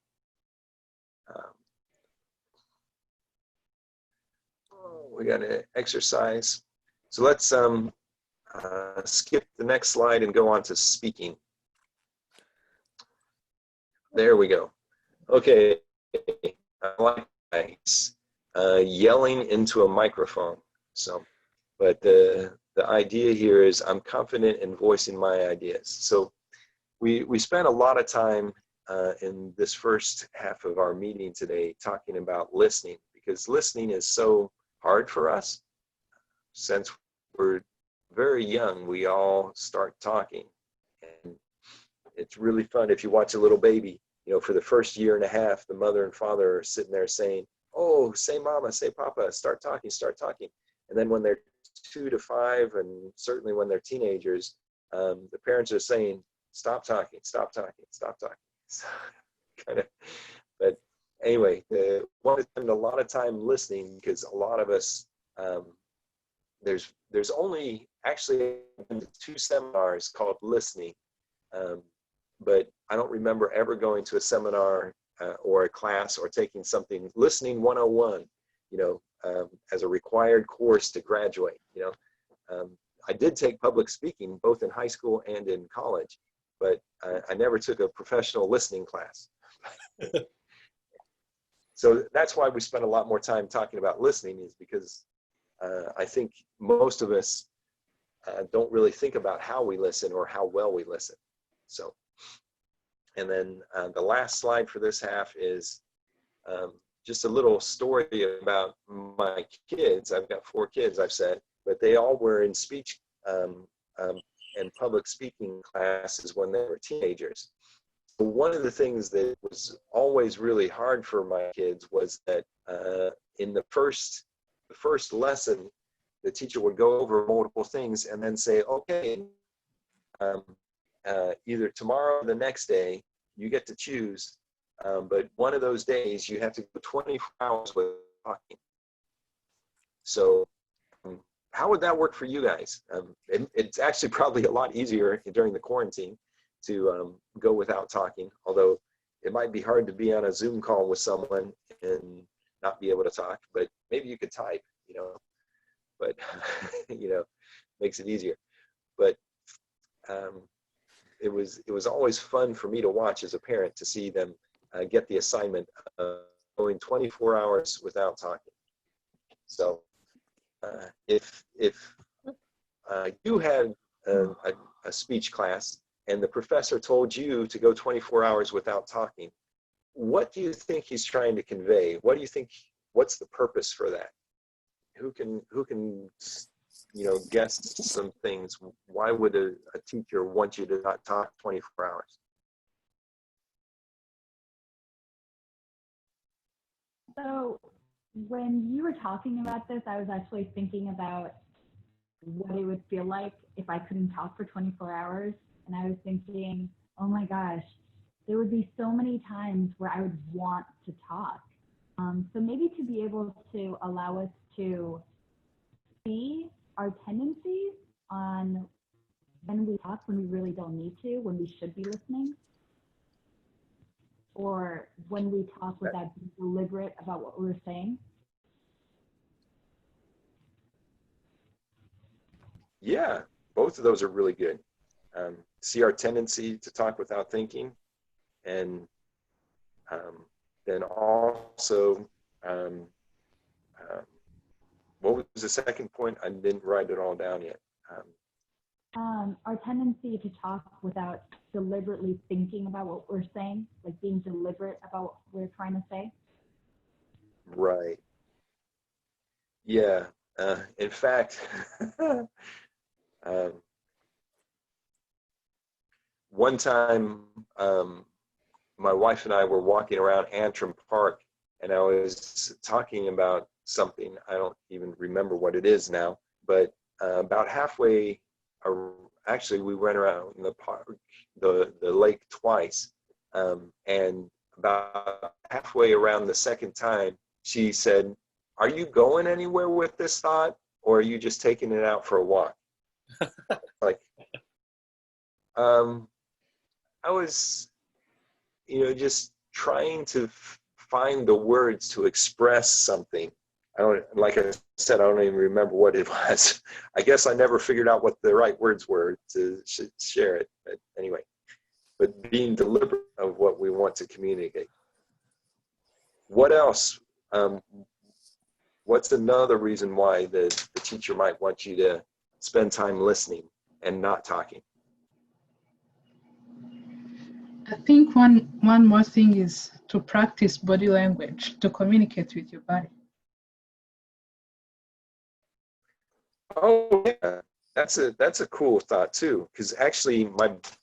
we got an exercise. So let's skip the next slide and go on to speaking. There we go. Okay, I like that. Yelling into a microphone. So, but the idea here is I'm confident in voicing my ideas. So we spent a lot of time in this first half of our meeting today talking about listening, because listening is so hard for us. Since we're very young, we all start talking, and it's really fun. If you watch a little baby, you know, for the first year and a half, the mother and father are sitting there saying, oh, say mama, say papa, start talking, start talking. And then when they're 2 to 5, and certainly when they're teenagers, the parents are saying, stop talking, stop talking, stop talking. So, kind of, but anyway, I want to spend a lot of time listening, because a lot of us, there's only actually 2 seminars called listening, but I don't remember ever going to a seminar or a class or taking something, listening 101, you know, as a required course to graduate. You know, I did take public speaking both in high school and in college, but I never took a professional listening class. So that's why we spend a lot more time talking about listening, is because I think most of us don't really think about how we listen or how well we listen. So, and then the last slide for this half is just a little story about my kids. I've got 4 kids, I've said, but they all were in speech and public speaking classes when they were teenagers. So one of the things that was always really hard for my kids was that in the first lesson, the teacher would go over multiple things and then say, okay, either tomorrow or the next day, you get to choose, but one of those days you have to go 24 hours without talking. So how would that work for you guys? It's actually probably a lot easier during the quarantine to go without talking, although it might be hard to be on a Zoom call with someone and not be able to talk, but maybe you could type, you know, but, you know, makes it easier. But it was always fun for me to watch as a parent, to see them get the assignment of going 24 hours without talking. So if you had a speech class and the professor told you to go 24 hours without talking, what do you think he's trying to convey? What do you think, what's the purpose for that? Who can guess some things? Why would a teacher want you to not talk 24 hours? So when you were talking about this, I was actually thinking about what it would feel like if I couldn't talk for 24 hours. And I was thinking, oh my gosh, there would be so many times where I would want to talk. So maybe to be able to allow us to see our tendencies on when we talk, when we really don't need to, when we should be listening, or when we talk without being deliberate about what we're saying. Yeah, both of those are really good. See our tendency to talk without thinking, and then also, what was the second point? I didn't write it all down yet. Our tendency to talk without deliberately thinking about what we're saying, like being deliberate about what we're trying to say. Right. Yeah. In fact, one time, my wife and I were walking around Antrim Park, and I was talking about something. I don't even remember what it is now, but about halfway, actually, we went around the park, the lake twice, and about halfway around the second time, she said, "Are you going anywhere with this thought, or are you just taking it out for a walk?" Like, I was, just trying to find the words to express something. Like I said, I don't even remember what it was. I guess I never figured out what the right words were to share it. But anyway, being deliberate of what we want to communicate. What else? What's another reason why the teacher might want you to spend time listening and not talking? I think one more thing is to practice body language, to communicate with your body. Oh yeah, that's a cool thought too. Because actually,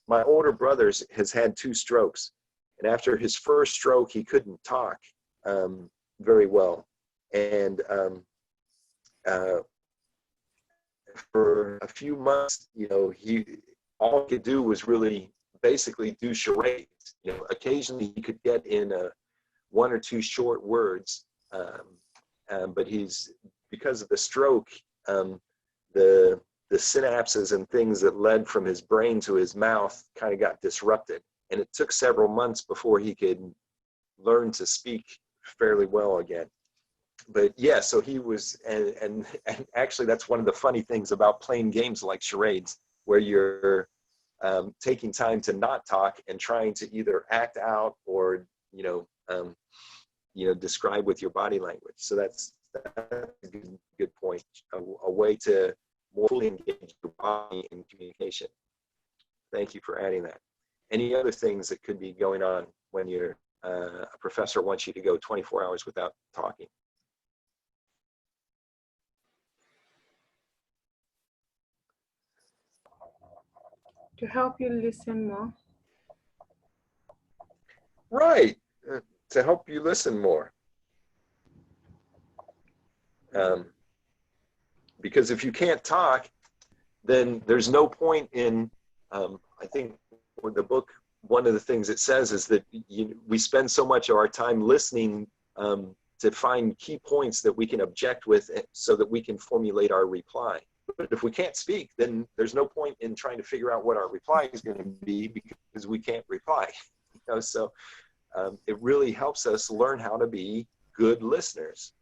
my older brother has had 2 strokes, and after his first stroke, he couldn't talk very well, and for a few months, all he could do was really basically do charades. Occasionally he could get in 1 or 2 short words, but because of the stroke, the synapses and things that led from his brain to his mouth kind of got disrupted, and it took several months before he could learn to speak fairly well again. But yeah, so he was, and actually that's one of the funny things about playing games like charades, where you're taking time to not talk and trying to either act out or describe with your body language. So that's a good point. A way to more fully engage your body in communication. Thank you for adding that. Any other things that could be going on when a professor wants you to go 24 hours without talking? To help you listen more. Right, to help you listen more. Because if you can't talk, then there's no point in, I think with the book, one of the things it says is that we spend so much of our time listening to find key points that we can object with so that we can formulate our reply. But if we can't speak, then there's no point in trying to figure out what our reply is going to be because we can't reply. So it really helps us learn how to be good listeners.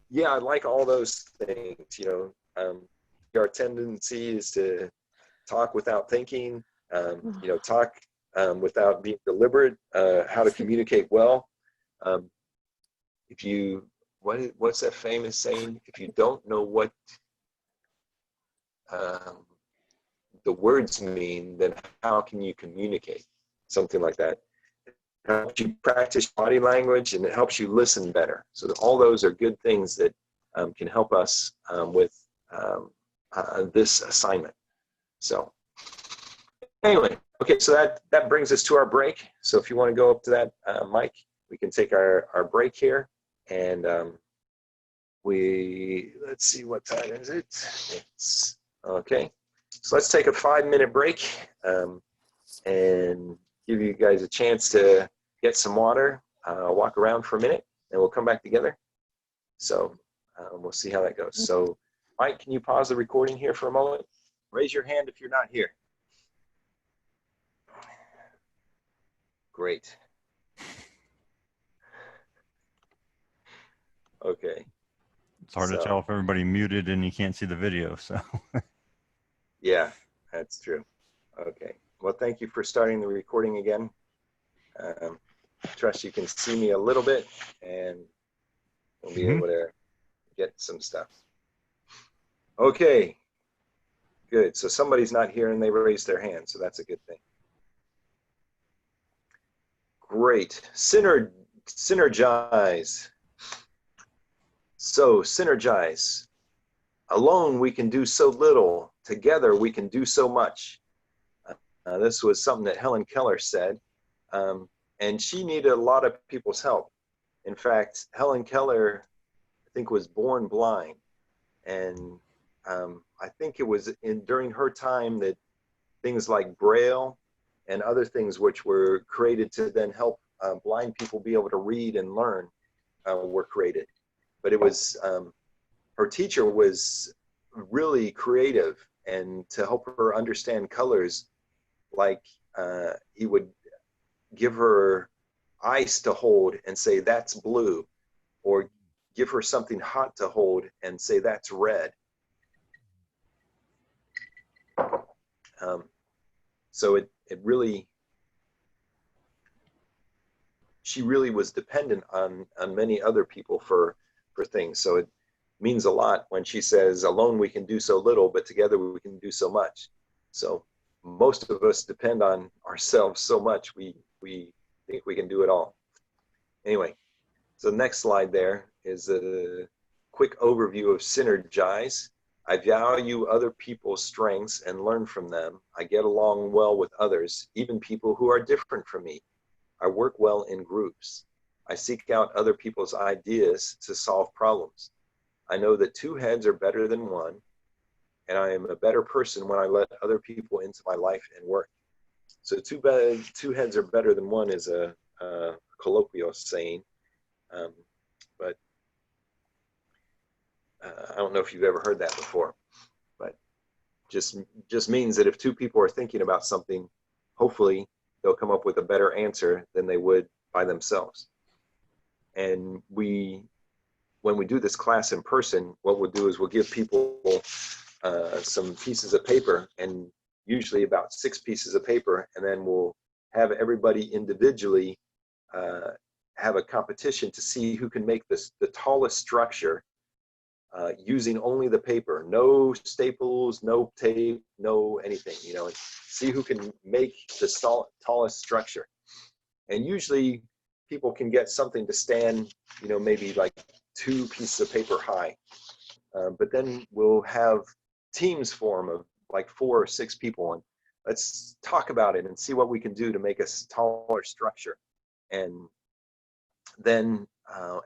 Yeah, I like all those things. Our tendency is to talk without thinking, talk without being deliberate, how to communicate well. What's that famous saying? If you don't know what the words mean, then how can you communicate? Something like that. helps you practice body language, and it helps you listen better. So all those are good things that can help us with this assignment. So anyway, okay, so that brings us to our break. So if you want to go up to that mic, we can take our break here. And let's see, what time is it? It's okay. So let's take a 5-minute break and give you guys a chance to get some water, walk around for a minute, and we'll come back together. So we'll see how that goes. So Mike, can you pause the recording here for a moment? Raise your hand if you're not here. Great. Okay. It's hard to tell if everybody muted and you can't see the video, so. Yeah, that's true. Okay. Well, thank you for starting the recording again. Trust you can see me a little bit, and we'll be able to get some stuff. Okay. Good. So somebody's not here and they raised their hand, so that's a good thing. Great. Synergize. So synergize. Alone we can do so little. Together we can do so much. This was something that Helen Keller said, and she needed a lot of people's help. In fact, Helen Keller, I think, was born blind, and I think it was during her time that things like Braille and other things which were created to then help blind people be able to read and learn were created. But it was, her teacher was really creative, and to help her understand colors, like he would give her ice to hold and say, that's blue, or give her something hot to hold and say, that's red. So it really, she really was dependent on many other people for things. So it means a lot when she says, alone we can do so little, but together we can do so much. So most of us depend on ourselves so much, we think we can do it all. Anyway, so the next slide there is a quick overview of Synergize. I value other people's strengths and learn from them. I get along well with others, even people who are different from me. I work well in groups. I seek out other people's ideas to solve problems. I know that 2 heads are better than 1, and I am a better person when I let other people into my life and work. So 2 heads are better than 1 is a colloquial saying, but I don't know if you've ever heard that before, but just means that if 2 people are thinking about something, hopefully they'll come up with a better answer than they would by themselves. And when we do this class in person, what we'll do is we'll give people some pieces of paper, and usually about 6 pieces of paper, and then we'll have everybody individually have a competition to see who can make the tallest structure using only the paper, no staples, no tape, no anything, you know, and see who can make the tallest structure. And usually people can get something to stand, you know, maybe like 2 pieces of paper high. But then we'll have teams form of like 4 or 6 people, and let's talk about it and see what we can do to make a taller structure. And then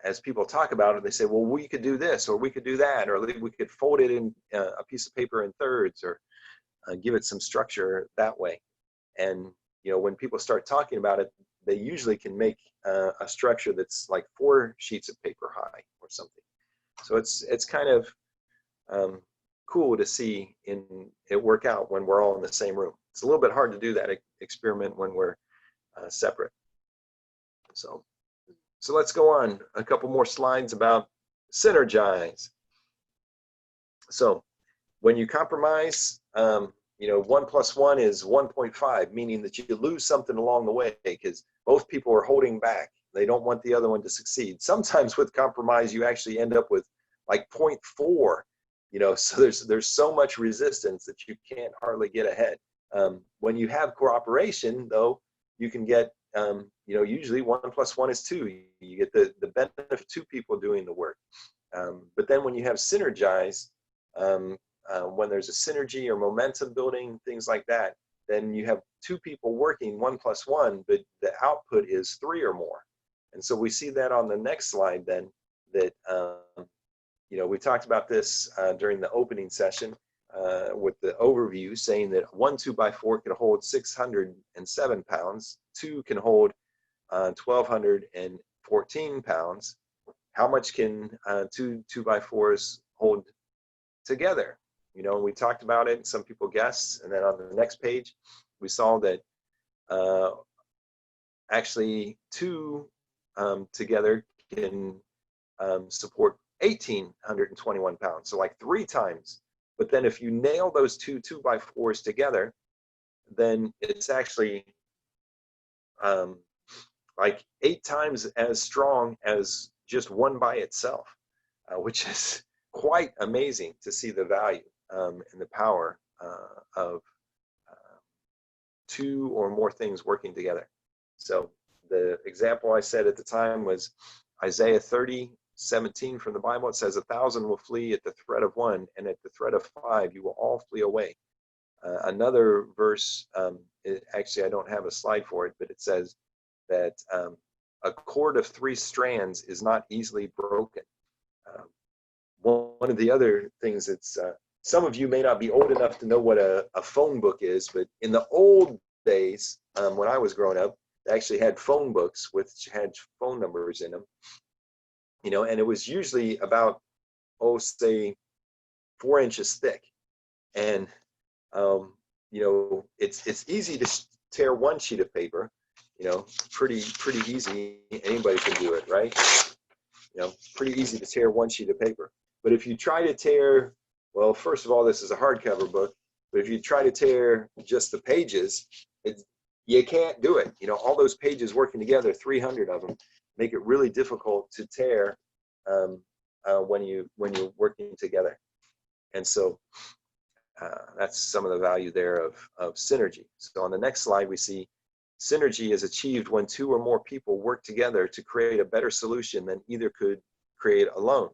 as people talk about it, they say, well, we could do this, or we could do that, or we could fold it in a piece of paper in thirds, or give it some structure that way. And, you know, when people start talking about it, they usually can make a structure that's like 4 sheets of paper high or something. So it's kind of cool to see it work out when we're all in the same room. It's a little bit hard to do that experiment when we're separate. So let's go on a couple more slides about Synergize. So when you compromise, you know, 1 + 1 is 1.5, meaning that you lose something along the way because both people are holding back. They don't want the other one to succeed. Sometimes with compromise, you actually end up with like 0.4, you know, so there's so much resistance that you can't hardly get ahead. When you have cooperation, though, you can get, usually 1 + 1 is 2. You get the benefit of 2 people doing the work. But then when you have Synergize, when there's a synergy or momentum building, things like that, then you have 2 people working 1 + 1, but the output is 3 or more. And so we see that on the next slide then, that, we talked about this during the opening session with the overview, saying that 1 2x4 can hold 607 pounds, 2 can hold 1,214 pounds. How much can 2 2x4s hold together? We talked about it, some people guessed, and then on the next page, we saw that actually 2 together can support 1,821 pounds, so like 3 times. But then if you nail those 2 2x4s together, then it's actually like 8 times as strong as just one by itself, which is quite amazing to see the value and the power of 2 or more things working together. So the example I said at the time was Isaiah 30:17 from the Bible. It says, 1,000 will flee at the threat of 1, and at the threat of 5, you will all flee away. Another verse, actually I don't have a slide for it, but it says that a cord of 3 strands is not easily broken. One of the other things that's, some of you may not be old enough to know what a phone book is, but in the old days, when I was growing up, they actually had phone books which had phone numbers in them, and it was usually about, say 4 inches thick. And, it's easy to tear one sheet of paper, pretty easy. Anybody can do it, right? Pretty easy to tear one sheet of paper. But if you try to tear, well, first of all, this is a hardcover book, but if you try to tear just the pages, you can't do it. All those pages working together, 300 of them, make it really difficult to tear when you're working together. And so that's some of the value there of synergy. So on the next slide, we see synergy is achieved when 2 or more people work together to create a better solution than either could create alone.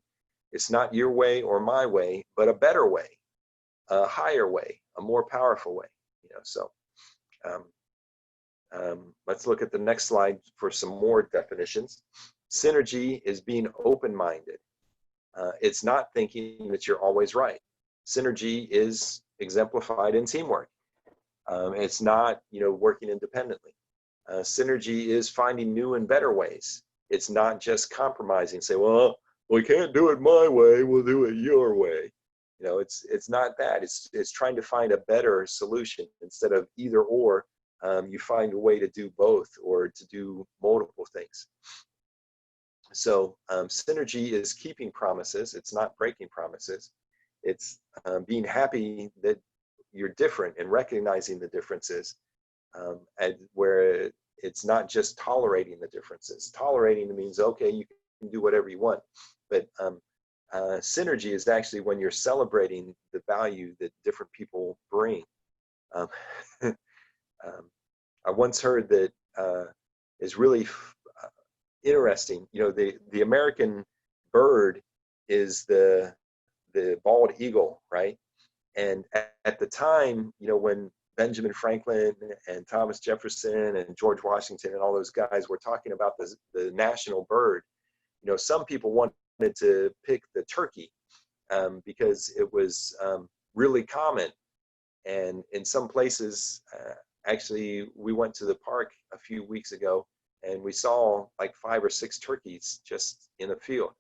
It's not your way or my way, but a better way, a higher way, a more powerful way. So let's look at the next slide for some more definitions. Synergy is being open-minded. It's not thinking that you're always right. Synergy is exemplified in teamwork. It's not, working independently. Synergy is finding new and better ways. It's not just compromising, say, well, we can't do it my way, we'll do it your way. It's not that. It's trying to find a better solution instead of either or. You find a way to do both or to do multiple things. So synergy is keeping promises. It's not breaking promises. It's being happy that you're different and recognizing the differences, and where it's not just tolerating the differences. Tolerating means, okay, you can do whatever you want, but synergy is actually when you're celebrating the value that different people bring. I once heard that is really interesting. The American bird is the bald eagle, right? And at the time, when Benjamin Franklin and Thomas Jefferson and George Washington and all those guys were talking about the national bird, some people wanted to pick the turkey because it was really common. And in some places, actually, we went to the park a few weeks ago and we saw like 5 or 6 turkeys just in a field.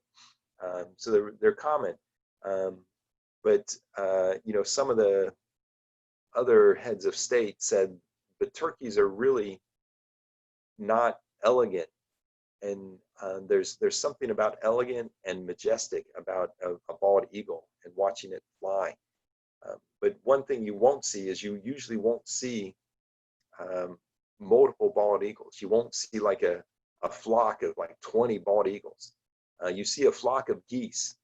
So they're common. But some of the other heads of state said, but turkeys are really not elegant. And there's something about elegant and majestic about a bald eagle and watching it fly. But one thing you won't see is you usually won't see multiple bald eagles. You won't see like a flock of like 20 bald eagles. You see a flock of geese,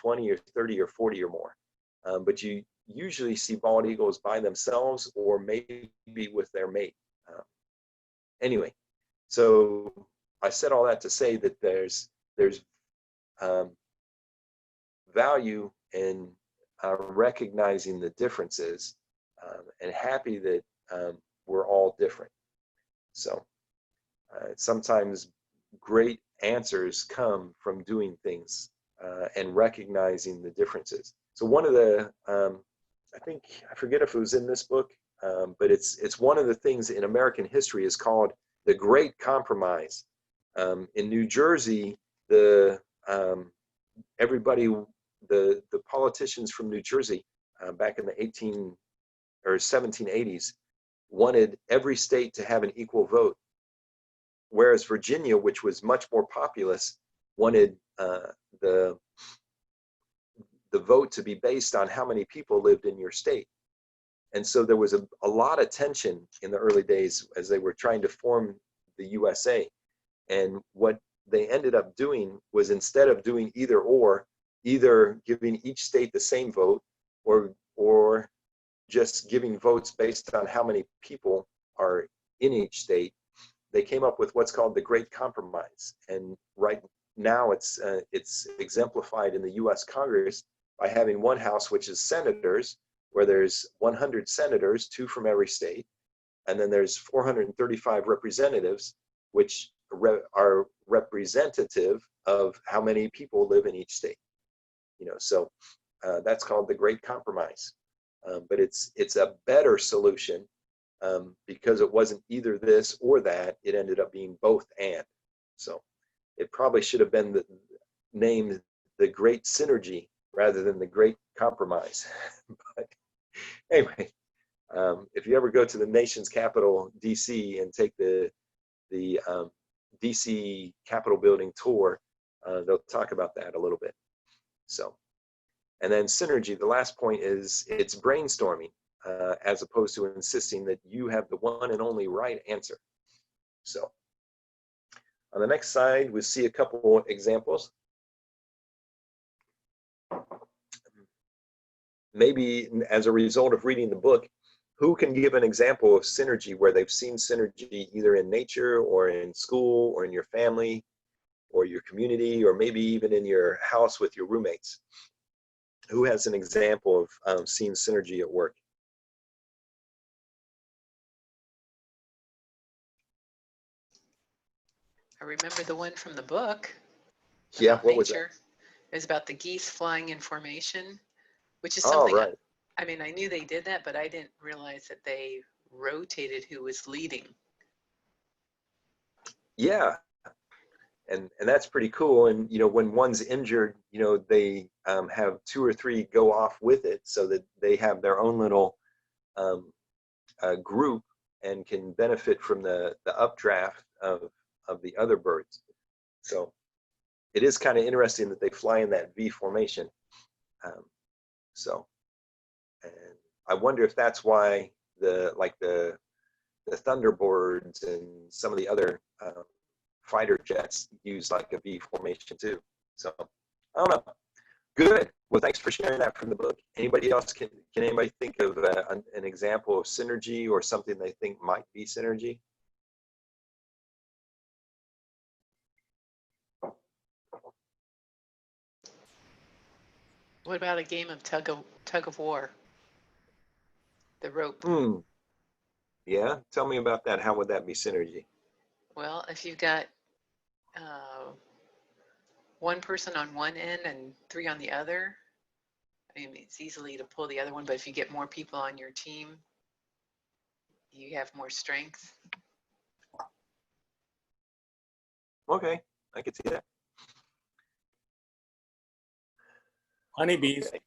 20 or 30 or 40 or more. But you usually see bald eagles by themselves or maybe with their mate. Anyway, So I said all that to say that there's value in recognizing the differences, and happy that we're all different. So sometimes great answers come from doing things and recognizing the differences. So one of the, I forget if it was in this book, but it's one of the things in American history is called the Great Compromise. In New Jersey, everybody, the politicians from New Jersey back in the 1780s wanted every state to have an equal vote, whereas Virginia, which was much more populous, wanted the vote to be based on how many people lived in your state. And so there was a lot of tension in the early days as they were trying to form the USA. And what they ended up doing was, instead of doing either giving each state the same vote or just giving votes based on how many people are in each state, they came up with what's called the Great Compromise. And right now it's exemplified in the US Congress by having one house, which is senators, where there's 100 senators, 2 from every state. And then there's 435 representatives, which are representative of how many people live in each state. So that's called the Great Compromise. But it's a better solution because it wasn't either this or that. It ended up being both and. So it probably should have been named the Great Synergy rather than the Great Compromise. But anyway, if you ever go to the nation's capital, DC, and take the DC Capitol building tour, they'll talk about that a little bit. So, and then synergy, the last point is it's brainstorming as opposed to insisting that you have the one and only right answer. So on the next slide, we'll see a couple examples. Maybe as a result of reading the book, who can give an example of synergy where they've seen synergy either in nature or in school or in your family or your community, or maybe even in your house with your roommates? Who has an example of seeing synergy at work? I remember the one from the book. Yeah, what was nature. It was about the geese flying in formation, which is that? something, Oh, right. I mean, I knew they did that, but I didn't realize that they rotated who was leading. Yeah, and that's pretty cool. And when one's injured, they have 2 or 3 go off with it, so that they have their own little group and can benefit from the updraft of the other birds. So it is kind of interesting that they fly in that V formation. And I wonder if that's why the Thunderbirds and some of the other fighter jets use like a V formation too. So I don't know. Good. Well, thanks for sharing that from the book. Anybody else? Can anybody think of an example of synergy or something they think might be synergy? What about a game of tug of war? The rope. Yeah, tell me about that. How would that be synergy? Well, if you've got one person on one end and 3 on the other, I mean, it's easily to pull the other one, but if you get more people on your team, you have more strength. Okay, I could see that. Honeybees. Okay.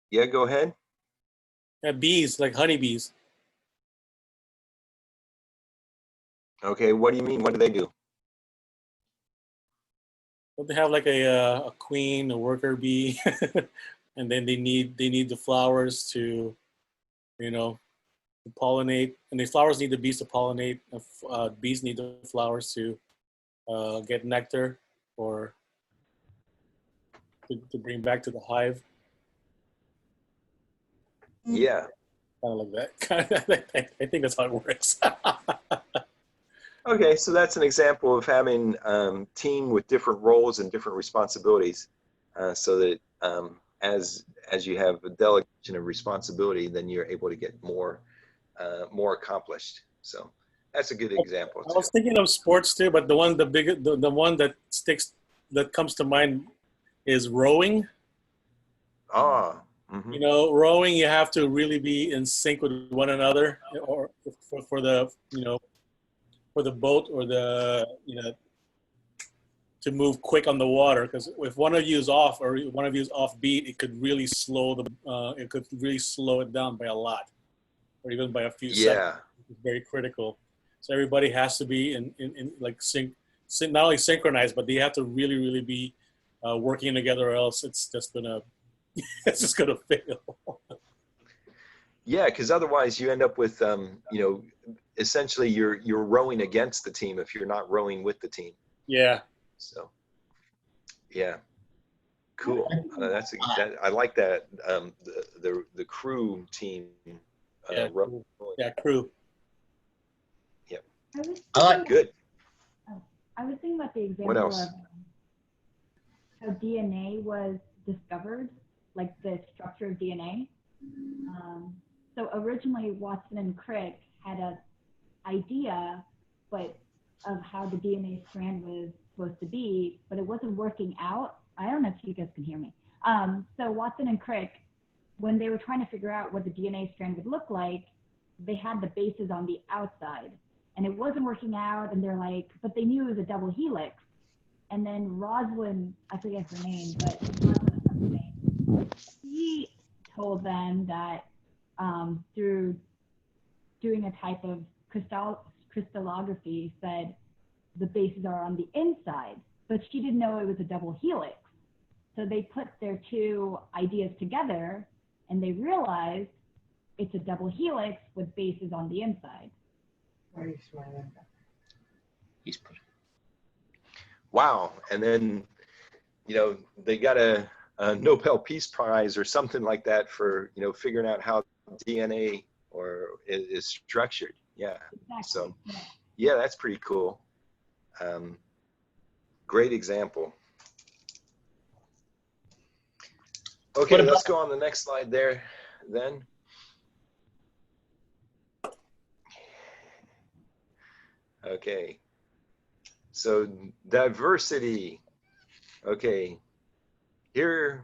Yeah, go ahead. Yeah, bees, like honeybees. Okay, what do you mean? What do they do? Well, they have like a queen, a worker bee, and then they need the flowers to, to pollinate, and the flowers need the bees to pollinate. Bees need the flowers to get nectar or to bring back to the hive. Yeah. Kind of like that. I think that's how it works. Okay, so that's an example of having team with different roles and different responsibilities, so that as you have a delegation of responsibility, then you're able to get more accomplished. So that's a good example I too. was thinking of sports too, but the one that comes to mind is rowing. Ah, mm-hmm. You know, rowing, you have to really be in sync with one another, or for the for the boat or to move quick on the water. Because if one of you is off or one of you is off beat, it could really slow it down by a lot, or even by a few seconds. Yeah. It's very critical. So everybody has to be in like not only synchronized, but they have to really be working together, or else it's just gonna fail. Yeah, because otherwise you end up with essentially you're rowing against the team if you're not rowing with the team. Yeah. So yeah, cool. I like that. The crew team. Yeah. Yeah, crew. Yep. I like good. I was thinking about the What example else? of how DNA was discovered, like the structure of DNA. So originally Watson and Crick had an idea, but of how the DNA strand was supposed to be, but it wasn't working out. I don't know if you guys can hear me. So Watson and Crick, when they were trying to figure out what the DNA strand would look like, they had the bases on the outside, and it wasn't working out. And they're like, but they knew it was a double helix. And then Rosalind, I forget her name, but he told them that through doing a type of crystallography, said the bases are on the inside, but she didn't know it was a double helix. So they put their two ideas together and they realized it's a double helix with bases on the inside. Why are you smiling? Wow. And then they got a Nobel Peace Prize or something like that for figuring out how DNA is structured. Yeah. Exactly. So yeah, that's pretty cool. Great example. Okay, let's go on the next slide there then. Okay. So diversity. Okay. Here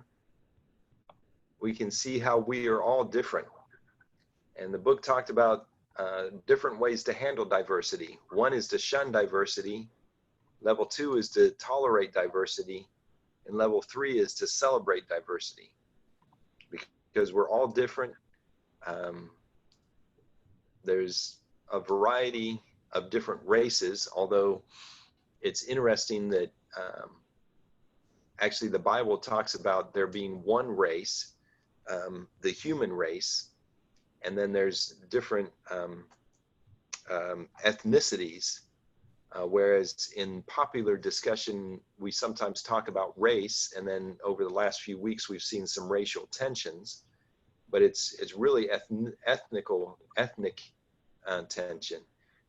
we can see how we are all different. And the book talked about different ways to handle diversity. One is to shun diversity. Level 2 is to tolerate diversity. And level 3 is to celebrate diversity. Because we're all different. There's a variety of different races, although it's interesting that actually the Bible talks about there being one race, the human race, and then there's different ethnicities, whereas in popular discussion we sometimes talk about race, and then over the last few weeks we've seen some racial tensions, but it's really ethnic tension,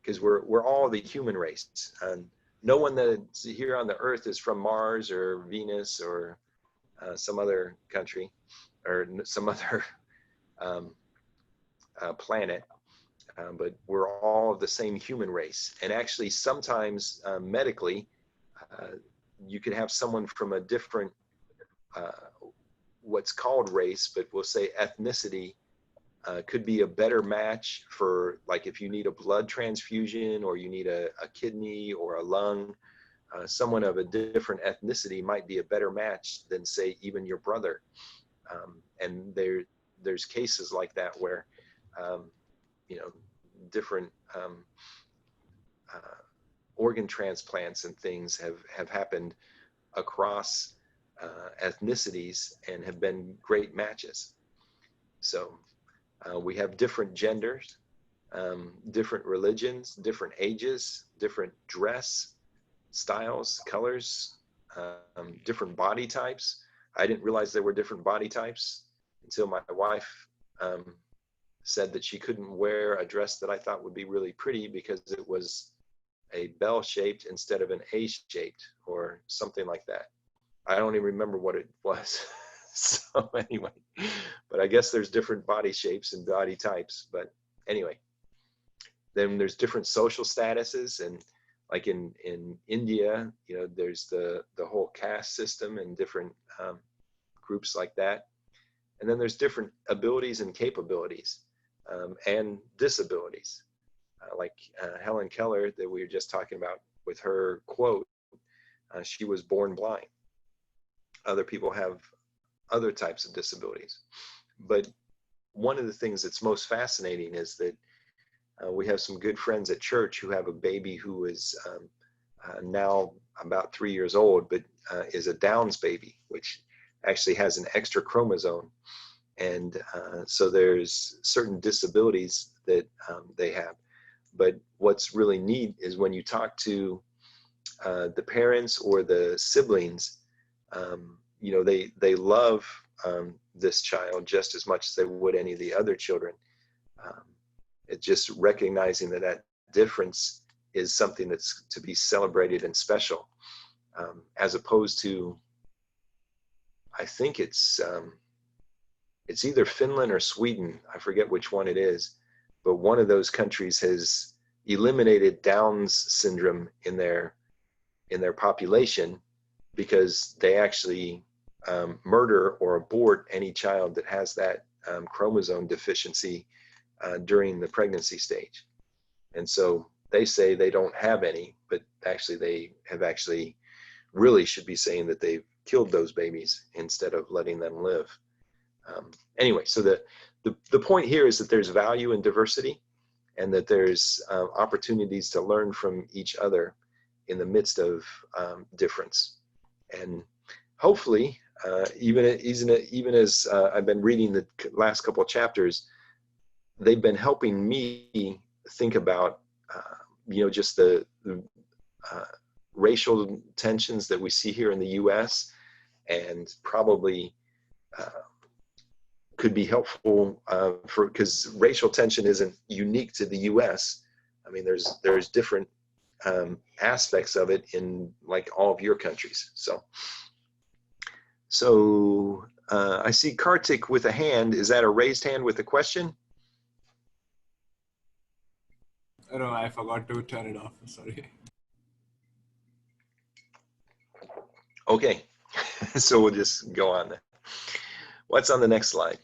because we're all the human race, and no one that's here on the earth is from Mars or Venus or some other country or some other planet, but we're all the same human race. And actually sometimes medically you could have someone from a different what's called race, but we'll say ethnicity, could be a better match for, like, if you need a blood transfusion or you need a kidney or a lung, someone of a different ethnicity might be a better match than, say, even your brother. And there's cases like that where different organ transplants and things have happened across ethnicities and have been great matches. So we have different genders, different religions, different ages, different dress styles, colors, different body types. I didn't realize there were different body types until my wife said that she couldn't wear a dress that I thought would be really pretty because it was a bell-shaped instead of an A-shaped or something like that. I don't even remember what it was. So anyway, but I guess there's different body shapes and body types. But anyway, then there's different social statuses, and like in India, you know, there's the whole caste system and different groups like that. And then there's different abilities and capabilities and disabilities. Like Helen Keller that we were just talking about with her quote, she was born blind. Other people have other types of disabilities. But one of the things that's most fascinating is that we have some good friends at church who have a baby who is now about 3 years old, but is a Downs baby, which actually has an extra chromosome. And so there's certain disabilities that they have. But what's really neat is when you talk to the parents or the siblings, you know, they love this child just as much as they would any of the other children. It's just recognizing that that difference is something that's to be celebrated and special, as opposed to, I think it's either Finland or Sweden, I forget which one it is, but one of those countries has eliminated Down's syndrome in their population because they actually murder or abort any child that has that chromosome deficiency during the pregnancy stage. And so they say they don't have any, but actually they have actually really should be saying that they've killed those babies instead of letting them live. Anyway, so the point here is that there's value in diversity, and that there's opportunities to learn from each other in the midst of difference. And hopefully, even as I've been reading the last couple of chapters, they've been helping me think about, you know, just the racial tensions that we see here in the U.S. and probably could be helpful because racial tension isn't unique to the U.S. I mean, there's different aspects of it in like all of your countries. So I see Kartik with a hand. Is that a raised hand with a question? I don't know, I forgot to turn it off, sorry. Okay, so we'll just go on then. What's on the next slide?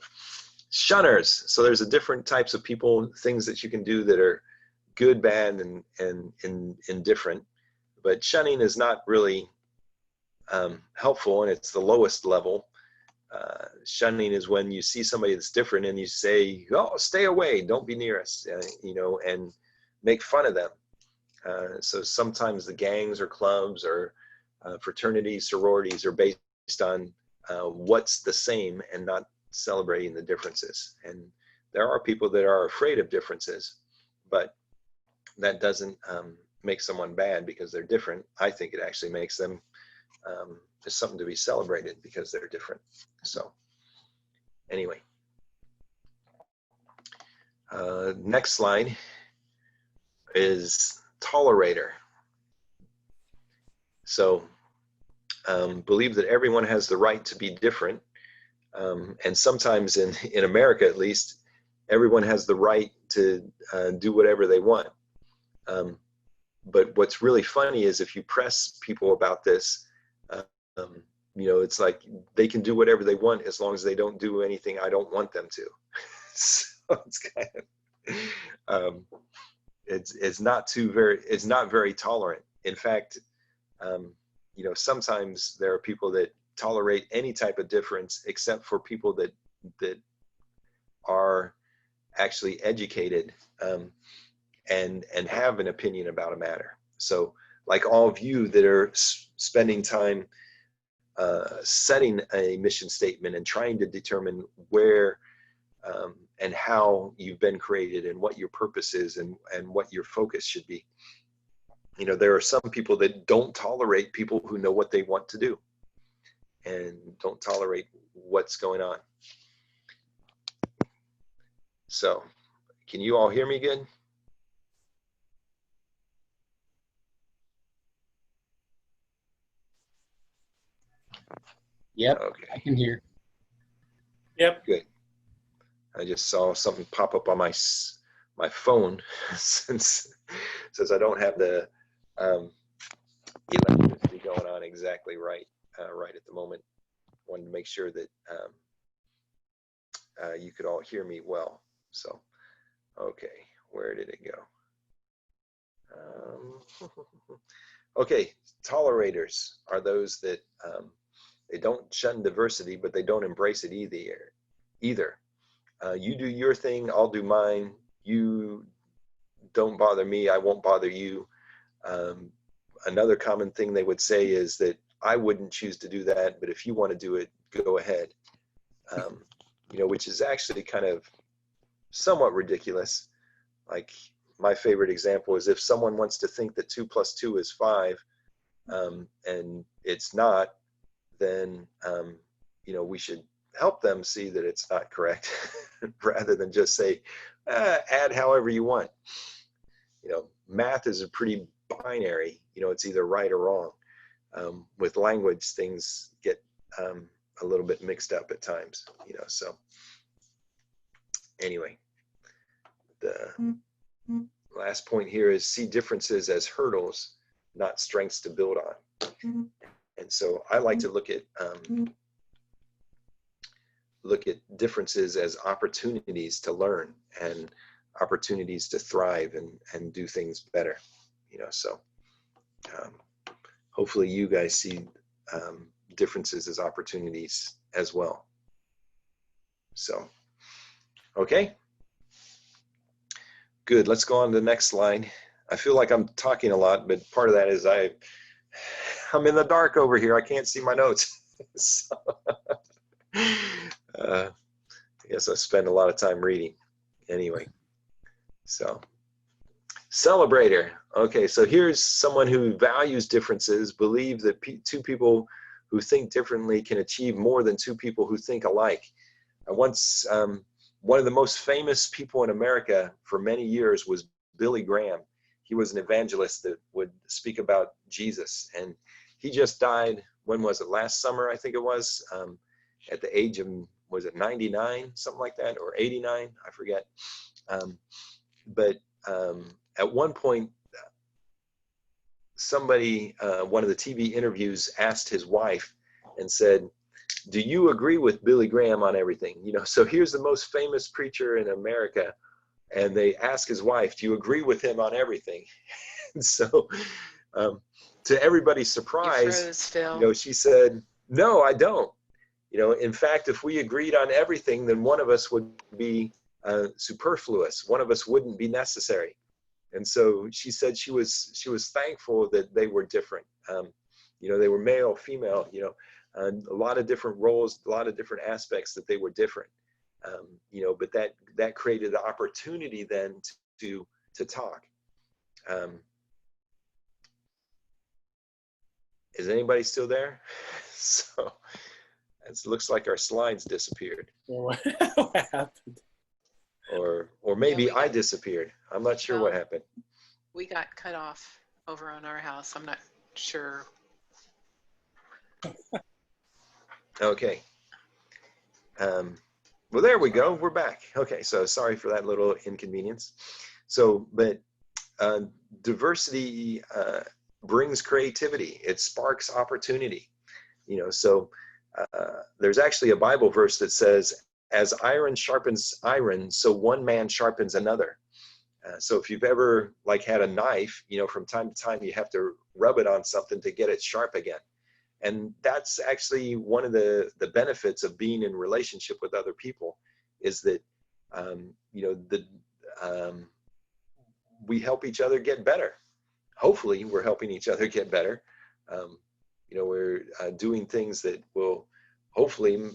Shunners. So there's a different types of people, things that you can do that are good, bad, and indifferent. But shunning is not really helpful, and it's the lowest level. Shunning is when you see somebody that's different and you say, "Oh, stay away! Don't be near us," you know, and make fun of them. So sometimes the gangs or clubs or fraternities, sororities are based on what's the same and not celebrating the differences. And there are people that are afraid of differences, but that doesn't make someone bad because they're different. I think it actually makes them just something to be celebrated because they're different. So anyway, next slide is tolerator. So believe that everyone has the right to be different. And sometimes in America, at least, everyone has the right to do whatever they want. But what's really funny is if you press people about this, you know, it's like they can do whatever they want as long as they don't do anything I don't want them to. So it's kind of, it's not very tolerant. In fact, you know, sometimes there are people that tolerate any type of difference except for people that are actually educated and have an opinion about a matter. So like all of you that are spending time setting a mission statement and trying to determine where and how you've been created and what your purpose is and what your focus should be. You know, there are some people that don't tolerate people who know what they want to do and don't tolerate what's going on. So, can you all hear me good? Yep, Okay, I can hear. Yep. good. I just saw something pop up on my phone since I don't have the electricity going on exactly right at the moment. Wanted to make sure that you could all hear me well. So, okay, where did it go? Okay, tolerators are those that they don't shun diversity, but they don't embrace it either. You do your thing, I'll do mine. You don't bother me, I won't bother you. Another common thing they would say is that I wouldn't choose to do that, but if you want to do it, go ahead. Which is actually kind of somewhat ridiculous. Like, my favorite example is if someone wants to think that 2 + 2 is 5, and it's not, then we should help them see that it's not correct, rather than just say, add however you want. Math is a pretty binary. It's either right or wrong. With language, things get a little bit mixed up at times. So anyway, the last point here is see differences as hurdles, not strengths to build on. And so I like to look at differences as opportunities to learn and opportunities to thrive and do things better. So hopefully you guys see differences as opportunities as well. So, okay. Good, let's go on to the next slide. I feel like I'm talking a lot, but part of that is I'm in the dark over here. I can't see my notes. So, I guess I spend a lot of time reading. Anyway, so celebrator. Okay, so here's someone who values differences, believes that two people who think differently can achieve more than two people who think alike. Once, one of the most famous people in America for many years was Billy Graham. He was an evangelist that would speak about Jesus, and he just died. When was it? Last summer, I think it was, at the age of, was it 99, something like that, or 89? I forget. But at one point, somebody, one of the TV interviews asked his wife and said, do you agree with Billy Graham on everything? So here's the most famous preacher in America, and they ask his wife, do you agree with him on everything? And so to everybody's surprise, she said, no, I don't. In fact, if we agreed on everything, then one of us would be superfluous. One of us wouldn't be necessary. And so she said she was thankful that they were different. They were male, female, a lot of different roles, a lot of different aspects that they were different. But that created the opportunity then to talk. Is anybody still there? So it looks like our slides disappeared. What happened? Or maybe I disappeared. I'm not sure what happened. We got cut off over on our house. I'm not sure. Okay. Well, there we go. We're back. Okay, so sorry for that little inconvenience. So, but diversity brings creativity. It sparks opportunity. So there's actually a Bible verse that says, as iron sharpens iron, so one man sharpens another. So if you've ever had a knife, from time to time you have to rub it on something to get it sharp again. And that's actually one of the benefits of being in relationship with other people, is that we help each other get better. Hopefully we're helping each other get better. We're doing things that will hopefully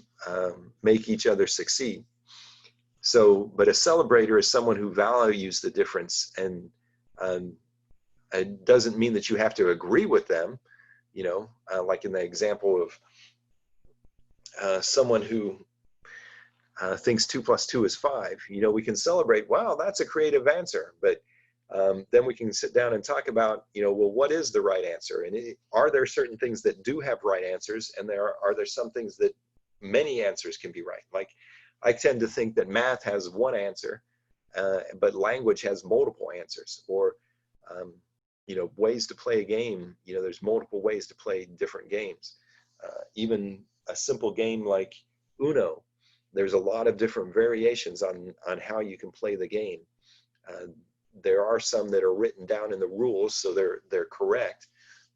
make each other succeed. So, but a celebrator is someone who values the difference, and it doesn't mean that you have to agree with them. Like in the example of someone who thinks 2 + 2 is 5. We can celebrate, wow, that's a creative answer. But then we can sit down and talk about, well, what is the right answer? And are there certain things that do have right answers? And are there some things that many answers can be right? Like, I tend to think that math has one answer, but language has multiple answers. Or, ways to play a game, there's multiple ways to play different games. Even a simple game like Uno, there's a lot of different variations on how you can play the game. There are some that are written down in the rules, so they're correct.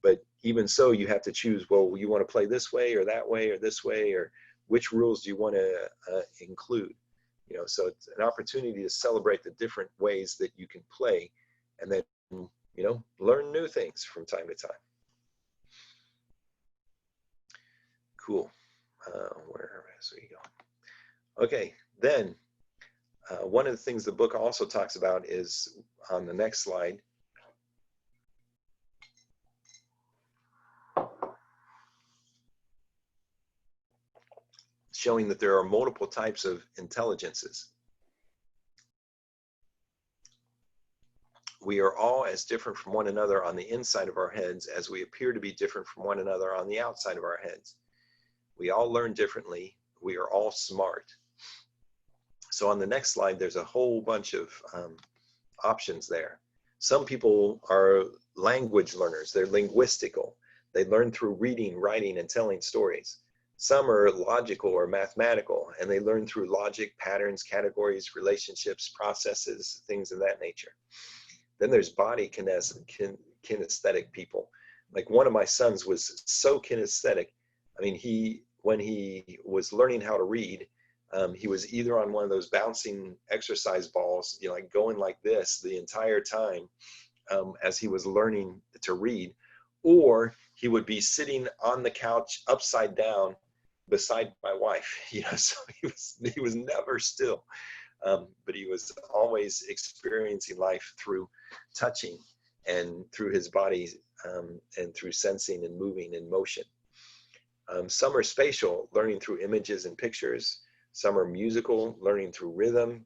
But even so, you have to choose, well, you want to play this way or that way or this way, or which rules do you want to include? So it's an opportunity to celebrate the different ways that you can play, and then, learn new things from time to time. Cool. Where else we go? Okay, then one of the things the book also talks about is on the next slide. Showing that there are multiple types of intelligences. We are all as different from one another on the inside of our heads as we appear to be different from one another on the outside of our heads. We all learn differently. We are all smart. So on the next slide, there's a whole bunch of options there. Some people are language learners. They're linguistical. They learn through reading, writing, and telling stories. Some are logical or mathematical, and they learn through logic, patterns, categories, relationships, processes, things of that nature. Then there's body kinesthetic people. Like one of my sons was so kinesthetic. I mean, when he was learning how to read, he was either on one of those bouncing exercise balls, like going like this the entire time as he was learning to read, or he would be sitting on the couch upside down beside my wife. So he was never still, but he was always experiencing life through touching and through his body and through sensing and moving and motion. Some are spatial, learning through images and pictures. Some are musical, learning through rhythm.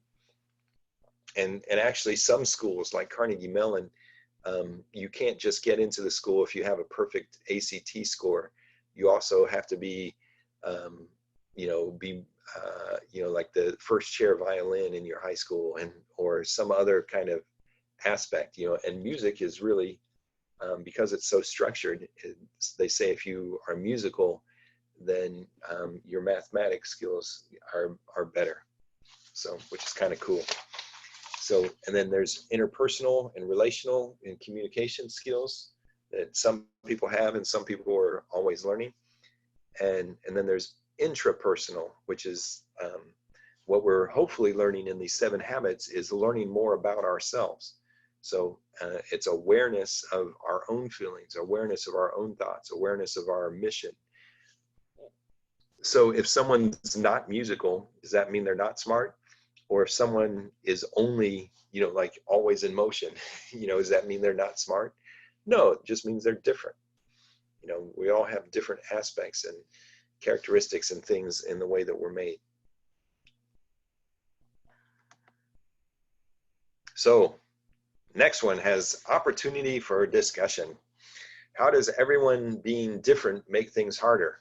And actually some schools like Carnegie Mellon, you can't just get into the school if you have a perfect ACT score. You also have to be, like the first chair violin in your high school, or some other kind of aspect, and music is really, because it's so structured, they say if you are musical, then your mathematics skills are better. So, which is kind of cool. So, and then there's interpersonal and relational and communication skills that some people have and some people are always learning. And then there's intrapersonal, which is what we're hopefully learning in these 7 habits, is learning more about ourselves. So it's awareness of our own feelings, awareness of our own thoughts, awareness of our mission. So if someone's not musical, does that mean they're not smart? Or if someone is only, like always in motion, does that mean they're not smart? No, it just means they're different. We all have different aspects and characteristics and things in the way that we're made. So next one has opportunity for discussion. How does everyone being different make things harder?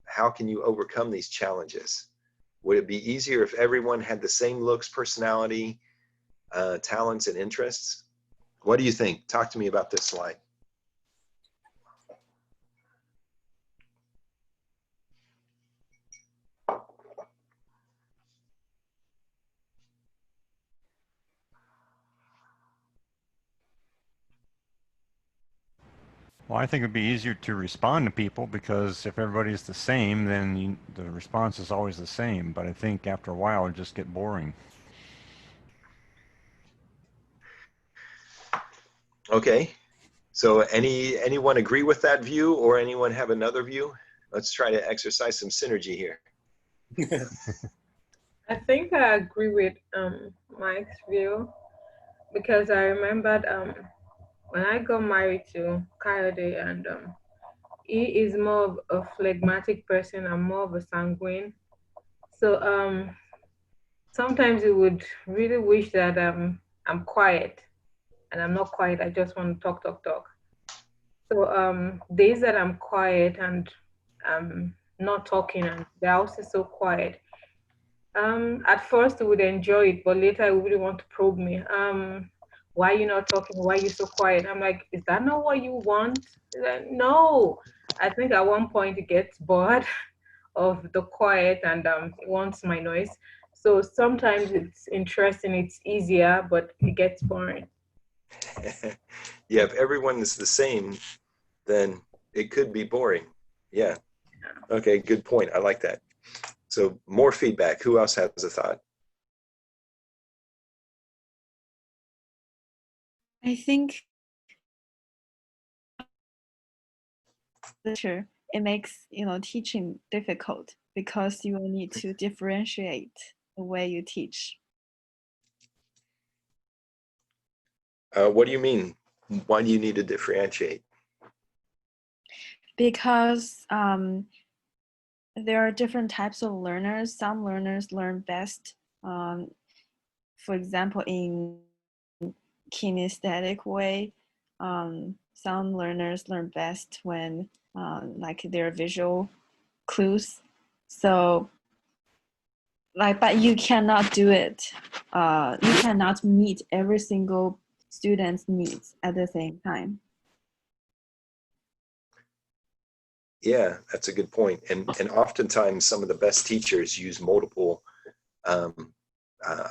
How can you overcome these challenges? Would it be easier if everyone had the same looks, personality, talents, and interests? What do you think? Talk to me about this slide. Well, I think it'd be easier to respond to people, because if everybody's the same, then the response is always the same. But I think after a while, it'd just get boring. Okay. So anyone agree with that view, or anyone have another view? Let's try to exercise some synergy here. I think I agree with Mike's view, because I remembered when I got married to Coyote, and he is more of a phlegmatic person. I'm more of a sanguine. So sometimes he would really wish that I'm quiet, and I'm not quiet. I just want to talk, talk, talk. So days that I'm quiet and I'm not talking and the house is so quiet, at first I would enjoy it, but later I would really want to probe me. Why are you not talking? Why are you so quiet? I'm like, is that not what you want? Like, no. I think at one point it gets bored of the quiet and it wants my noise. So sometimes it's interesting, it's easier, but it gets boring. Yeah, if everyone is the same, then it could be boring. Yeah. Okay, good point. I like that. So more feedback. Who else has a thought? I think it makes teaching difficult because you will need to differentiate the way you teach. What do you mean? Why do you need to differentiate? Because there are different types of learners. Some learners learn best, for example, in kinesthetic way. Some learners learn best when like their visual clues. So but you cannot do it. You cannot meet every single student's needs at the same time. Yeah, that's a good point. And oftentimes some of the best teachers use multiple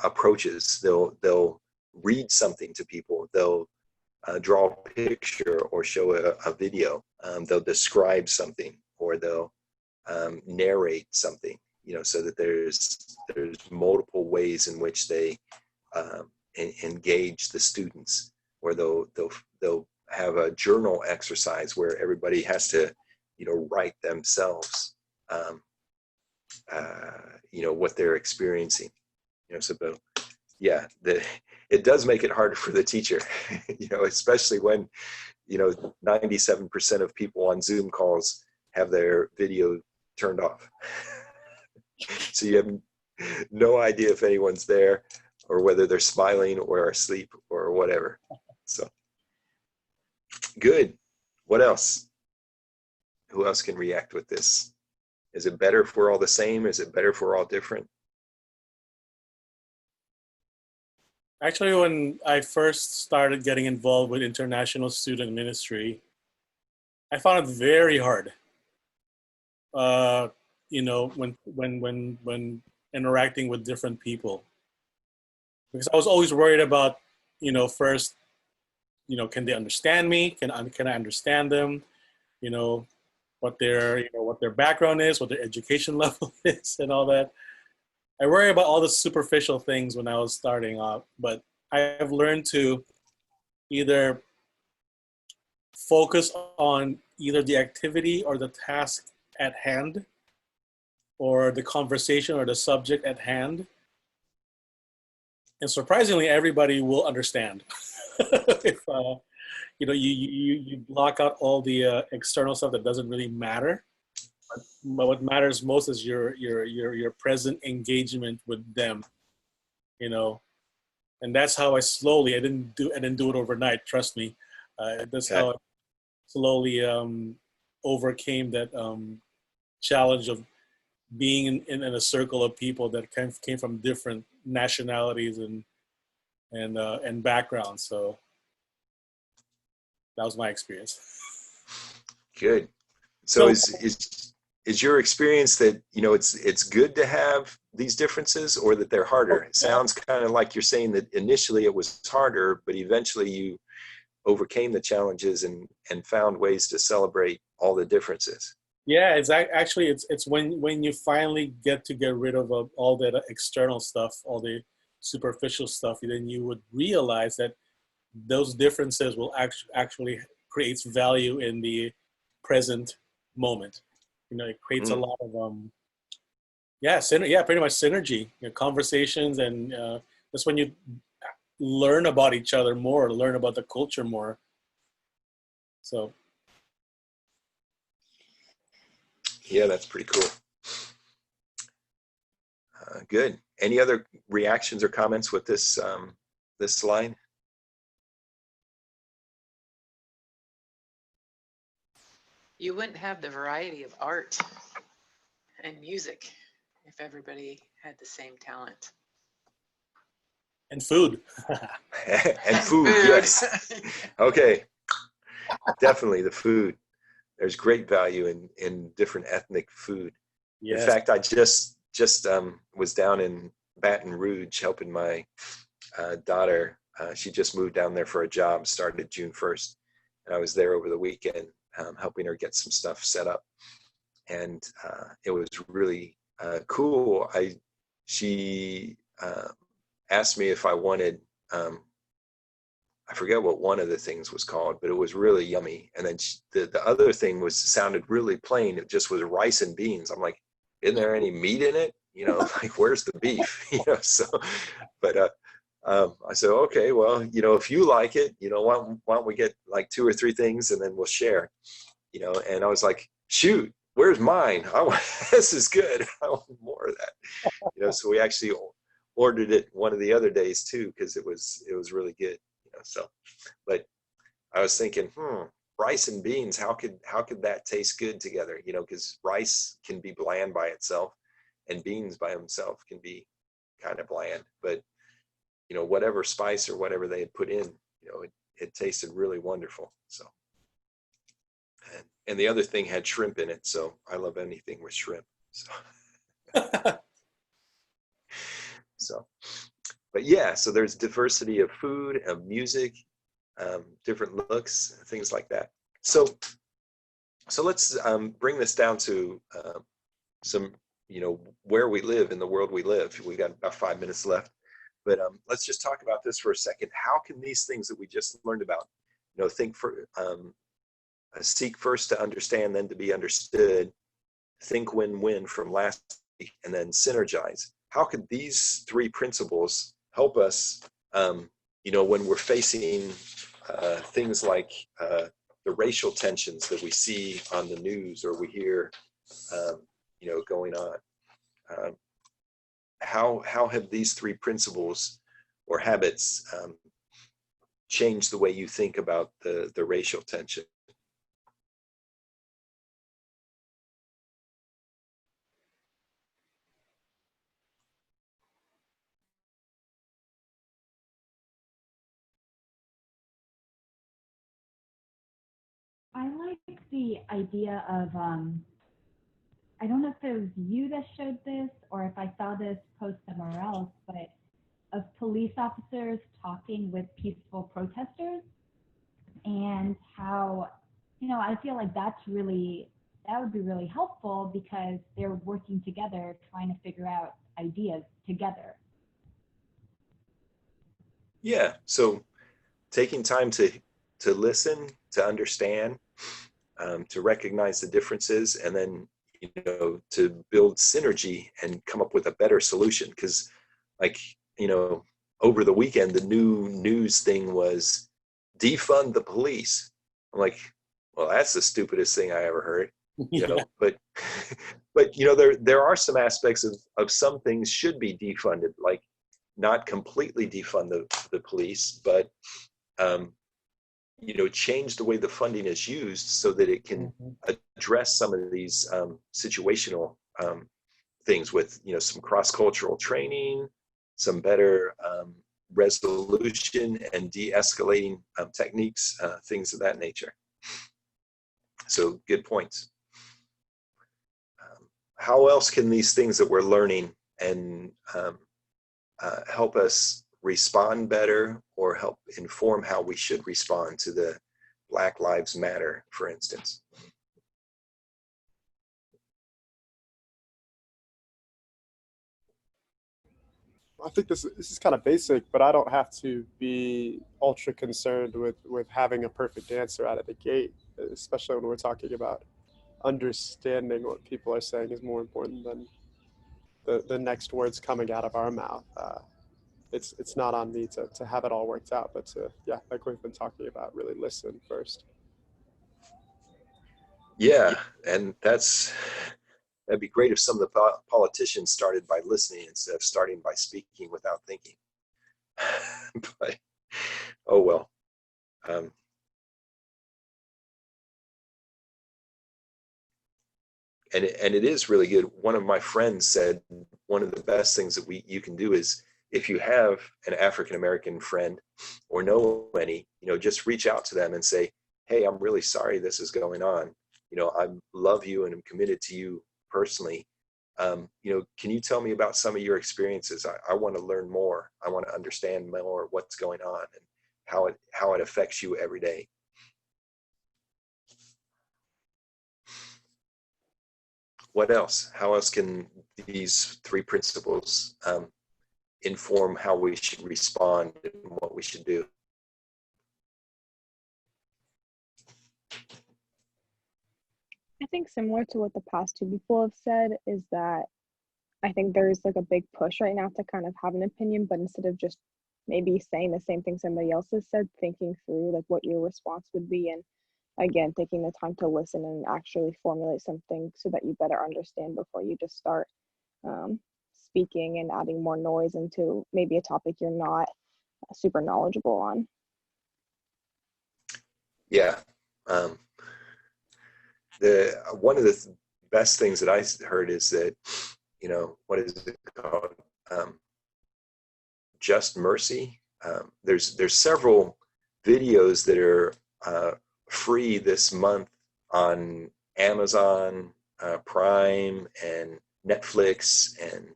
approaches. They'll read something to people. They'll draw a picture or show a video. They'll describe something, or they'll narrate something. So that there's multiple ways in which they engage the students. Or they'll have a journal exercise where everybody has to write themselves what they're experiencing. So yeah, it does make it harder for the teacher, especially when 97% of people on Zoom calls have their video turned off. So you have no idea if anyone's there or whether they're smiling or asleep or whatever. So good. What else? Who else can react with this? Is it better if we're all the same? Is it better if we're all different? Actually, when I first started getting involved with international student ministry, I found it very hard. When interacting with different people, because I was always worried about, first, can they understand me? Can I understand them? What their background is, what their education level is, and all that. I worry about all the superficial things when I was starting off, but I have learned to either focus on either the activity or the task at hand, or the conversation or the subject at hand. And surprisingly, everybody will understand. If you block out all the external stuff that doesn't really matter. But what matters most is your present engagement with them, and that's how I didn't do it overnight. Trust me, that's how I slowly overcame that challenge of being in a circle of people that came from different nationalities and backgrounds. So that was my experience. Good. So is your experience that it's good to have these differences, or that they're harder? It sounds kind of like you're saying that initially it was harder, but eventually you overcame the challenges and found ways to celebrate all the differences. Yeah, it's when you finally get rid of all that external stuff, all the superficial stuff, then you would realize that those differences will actually creates value in the present moment. It creates a lot of pretty much synergy, conversations, and that's when you learn about each other more, learn about the culture more. So yeah, that's pretty cool. Good. Any other reactions or comments with this slide? You wouldn't have the variety of art and music if everybody had the same talent. And food. And food, yes. Okay, definitely the food. There's great value in different ethnic food. Yes. In fact, I just was down in Baton Rouge helping my daughter. She just moved down there for a job, started June 1st. And I was there over the weekend helping her get some stuff set up. And it was really cool. She asked me if I wanted, I forget what one of the things was called, but it was really yummy. And then the other thing sounded really plain. It just was rice and beans. I'm like, isn't there any meat in it? You know, like, where's the beef? You know, so, but I said, okay, well, you know, if you like it, you know, why don't we get like 2 or 3 things and then we'll share, you know? And I was like, shoot, where's mine? This is good. I want more of that, you know? So we actually ordered it one of the other days too, because it was really good, you know? So, but I was thinking, rice and beans, how could that taste good together? You know, because rice can be bland by itself, and beans by themselves can be kind of bland. But you know, whatever spice or whatever they had put in, you know, it tasted really wonderful. So, and the other thing had shrimp in it, so I love anything with shrimp. So, but yeah, so there's diversity of food, of music, different looks, things like that. So let's bring this down to some, you know, where we live in the world we live. We got about 5 minutes left, but let's just talk about this for a second. How can these things that we just learned about, you know, seek first to understand, then to be understood, think win-win from last week, and then synergize. How could these 3 principles help us, you know, when we're facing things like the racial tensions that we see on the news or we hear, you know, going on? How have these 3 principles or habits changed the way you think about the racial tension? I like the idea of, I don't know if it was you that showed this or if I saw this post somewhere else, but of police officers talking with peaceful protesters and how, you know, I feel like that would be really helpful because they're working together, trying to figure out ideas together. Yeah, so taking time to listen, to understand, to recognize the differences, and then, you know, to build synergy and come up with a better solution. Because, like, you know, over the weekend, the new news thing was defund the police. I'm like, well, that's the stupidest thing I ever heard. You know, but you know, there are some aspects of some things should be defunded, like not completely defund the police, but you know, change the way the funding is used so that it can address some of these situational things with, you know, some cross-cultural training, some better resolution and de-escalating techniques, things of that nature. So good points. How else can these things that we're learning and help us respond better or help inform how we should respond to the Black Lives Matter, for instance? I think this is kind of basic, but I don't have to be ultra concerned with having a perfect answer out of the gate, especially when we're talking about understanding what people are saying is more important than the next words coming out of our mouth. It's not on me to have it all worked out, but to, yeah, like we've been talking about, really listen first. Yeah, and that'd be great if some of the politicians started by listening instead of starting by speaking without thinking. But oh well. and it is really good. One of my friends said one of the best things that you can do is, if you have an African American friend or know any, just reach out to them and say, hey, I'm really sorry this is going on. I love you and I'm committed to you personally. Can you tell me about some of your experiences? I want to learn more. I want to understand more what's going on and how it affects you every day. What else? How else can these three principles inform how we should respond and what we should do? I think similar to what the past two people have said is that I think there's like a big push right now to kind of have an opinion, but instead of just maybe saying the same thing somebody else has said, thinking through like what your response would be, and again, taking the time to listen and actually formulate something so that you better understand before you just start speaking and adding more noise into maybe a topic you're not super knowledgeable on. Yeah. One of the best things that I heard is that, what is it called? Just Mercy. There's several videos that are free this month on Amazon Prime and Netflix and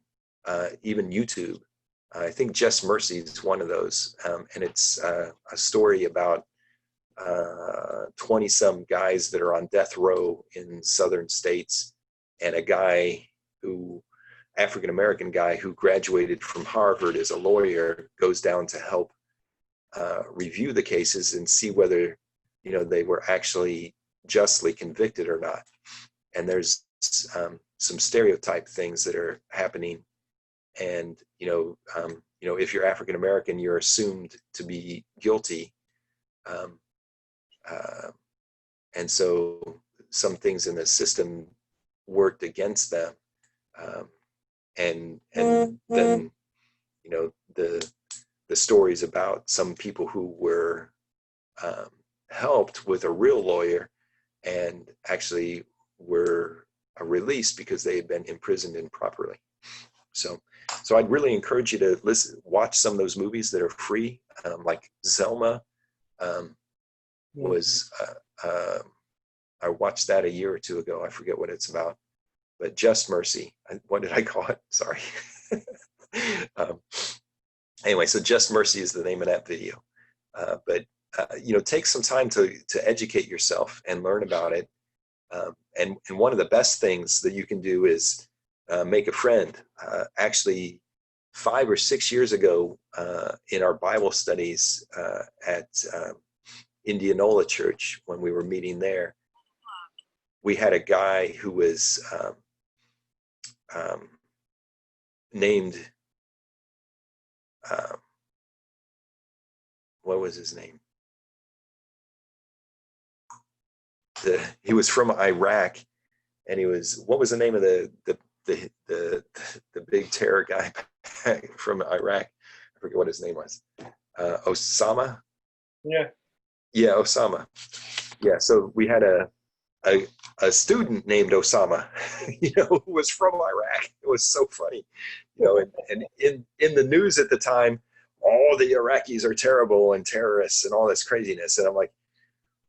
even YouTube. I think Just Mercy is one of those, and it's a story about 20-some guys that are on death row in southern states, and a guy African-American guy who graduated from Harvard as a lawyer goes down to help review the cases and see whether, they were actually justly convicted or not. And there's some stereotype things that are happening. And, if you're African-American, you're assumed to be guilty. And so some things in the system worked against them. And then, the stories about some people who were helped with a real lawyer and actually were released because they had been imprisoned improperly. So I'd really encourage you to watch some of those movies that are free, like Zelma. I watched that a year or two ago. I forget what it's about, but Just Mercy. What did I call it? Sorry. Anyway, so Just Mercy is the name of that video. But take some time to educate yourself and learn about it. And one of the best things that you can do is make a friend. Actually, 5 or 6 years ago, in our Bible studies at Indianola Church, when we were meeting there, we had a guy who was named, what was his name? He was from Iraq, and what was the name of the big terror guy from Iraq? I forget what his name was. Osama? Yeah. Yeah, Osama. Yeah, so we had a student named Osama, who was from Iraq. It was so funny, and in the news at the time, all the Iraqis are terrible and terrorists and all this craziness. And I'm like,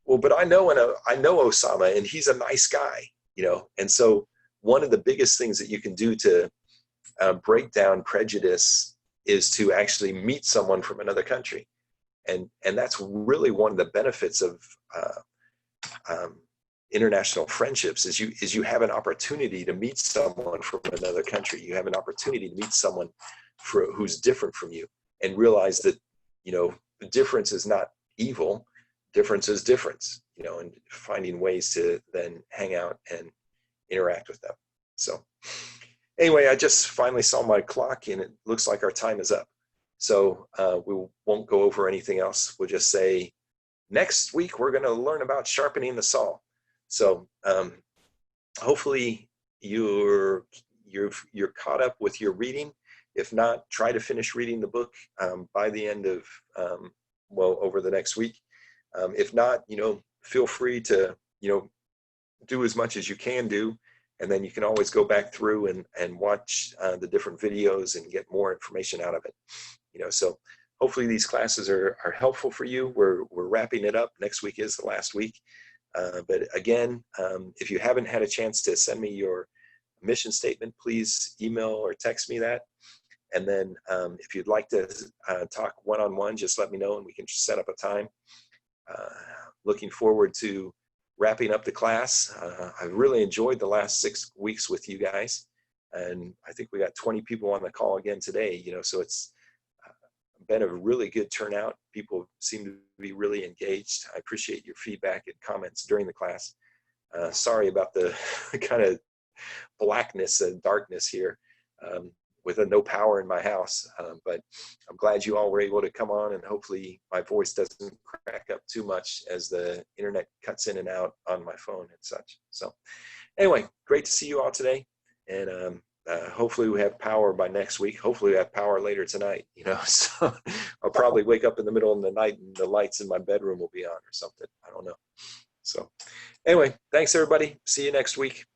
well, but I know Osama, and he's a nice guy, And so one of the biggest things that you can do to break down prejudice is to actually meet someone from another country. And that's really one of the benefits of international friendships is you have an opportunity to meet someone from another country. You have an opportunity to meet someone who's different from you, and realize that, the difference is not evil. Difference is difference, and finding ways to then hang out and interact with them. So anyway, I just finally saw my clock, and it looks like our time is up. So we won't go over anything else. We'll just say next week we're going to learn about sharpening the saw. So hopefully you're caught up with your reading. If not, try to finish reading the book by the end of over the next week. If not, feel free to do as much as you can do, And then you can always go back through and watch the different videos and get more information out of it. So hopefully these classes are helpful for you. We're wrapping it up. Next week is the last week. But again, if you haven't had a chance to send me your mission statement, please email or text me that. And then if you'd like to talk one-on-one, just let me know and we can set up a time. Looking forward to wrapping up the class. I've really enjoyed the last 6 weeks with you guys. And I think we got 20 people on the call again today, so it's been a really good turnout. People seem to be really engaged. I appreciate your feedback and comments during the class. Sorry about the kind of blackness and darkness here with no power in my house, but I'm glad you all were able to come on, and hopefully my voice doesn't crack up too much as the internet cuts in and out on my phone and such. So anyway, great to see you all today, and hopefully we have power by next week. Hopefully we have power later tonight, so I'll probably wake up in the middle of the night and the lights in my bedroom will be on or something. I don't know. So anyway, thanks everybody. See you next week.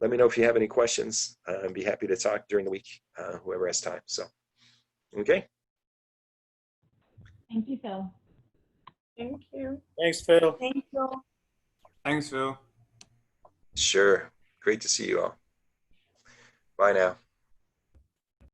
Let me know if you have any questions. I'd be happy to talk during the week, whoever has time. So, okay. Thank you, Phil. Thank you. Thanks, Phil. Thank you. Thanks, Phil. Sure. Great to see you all. Bye now.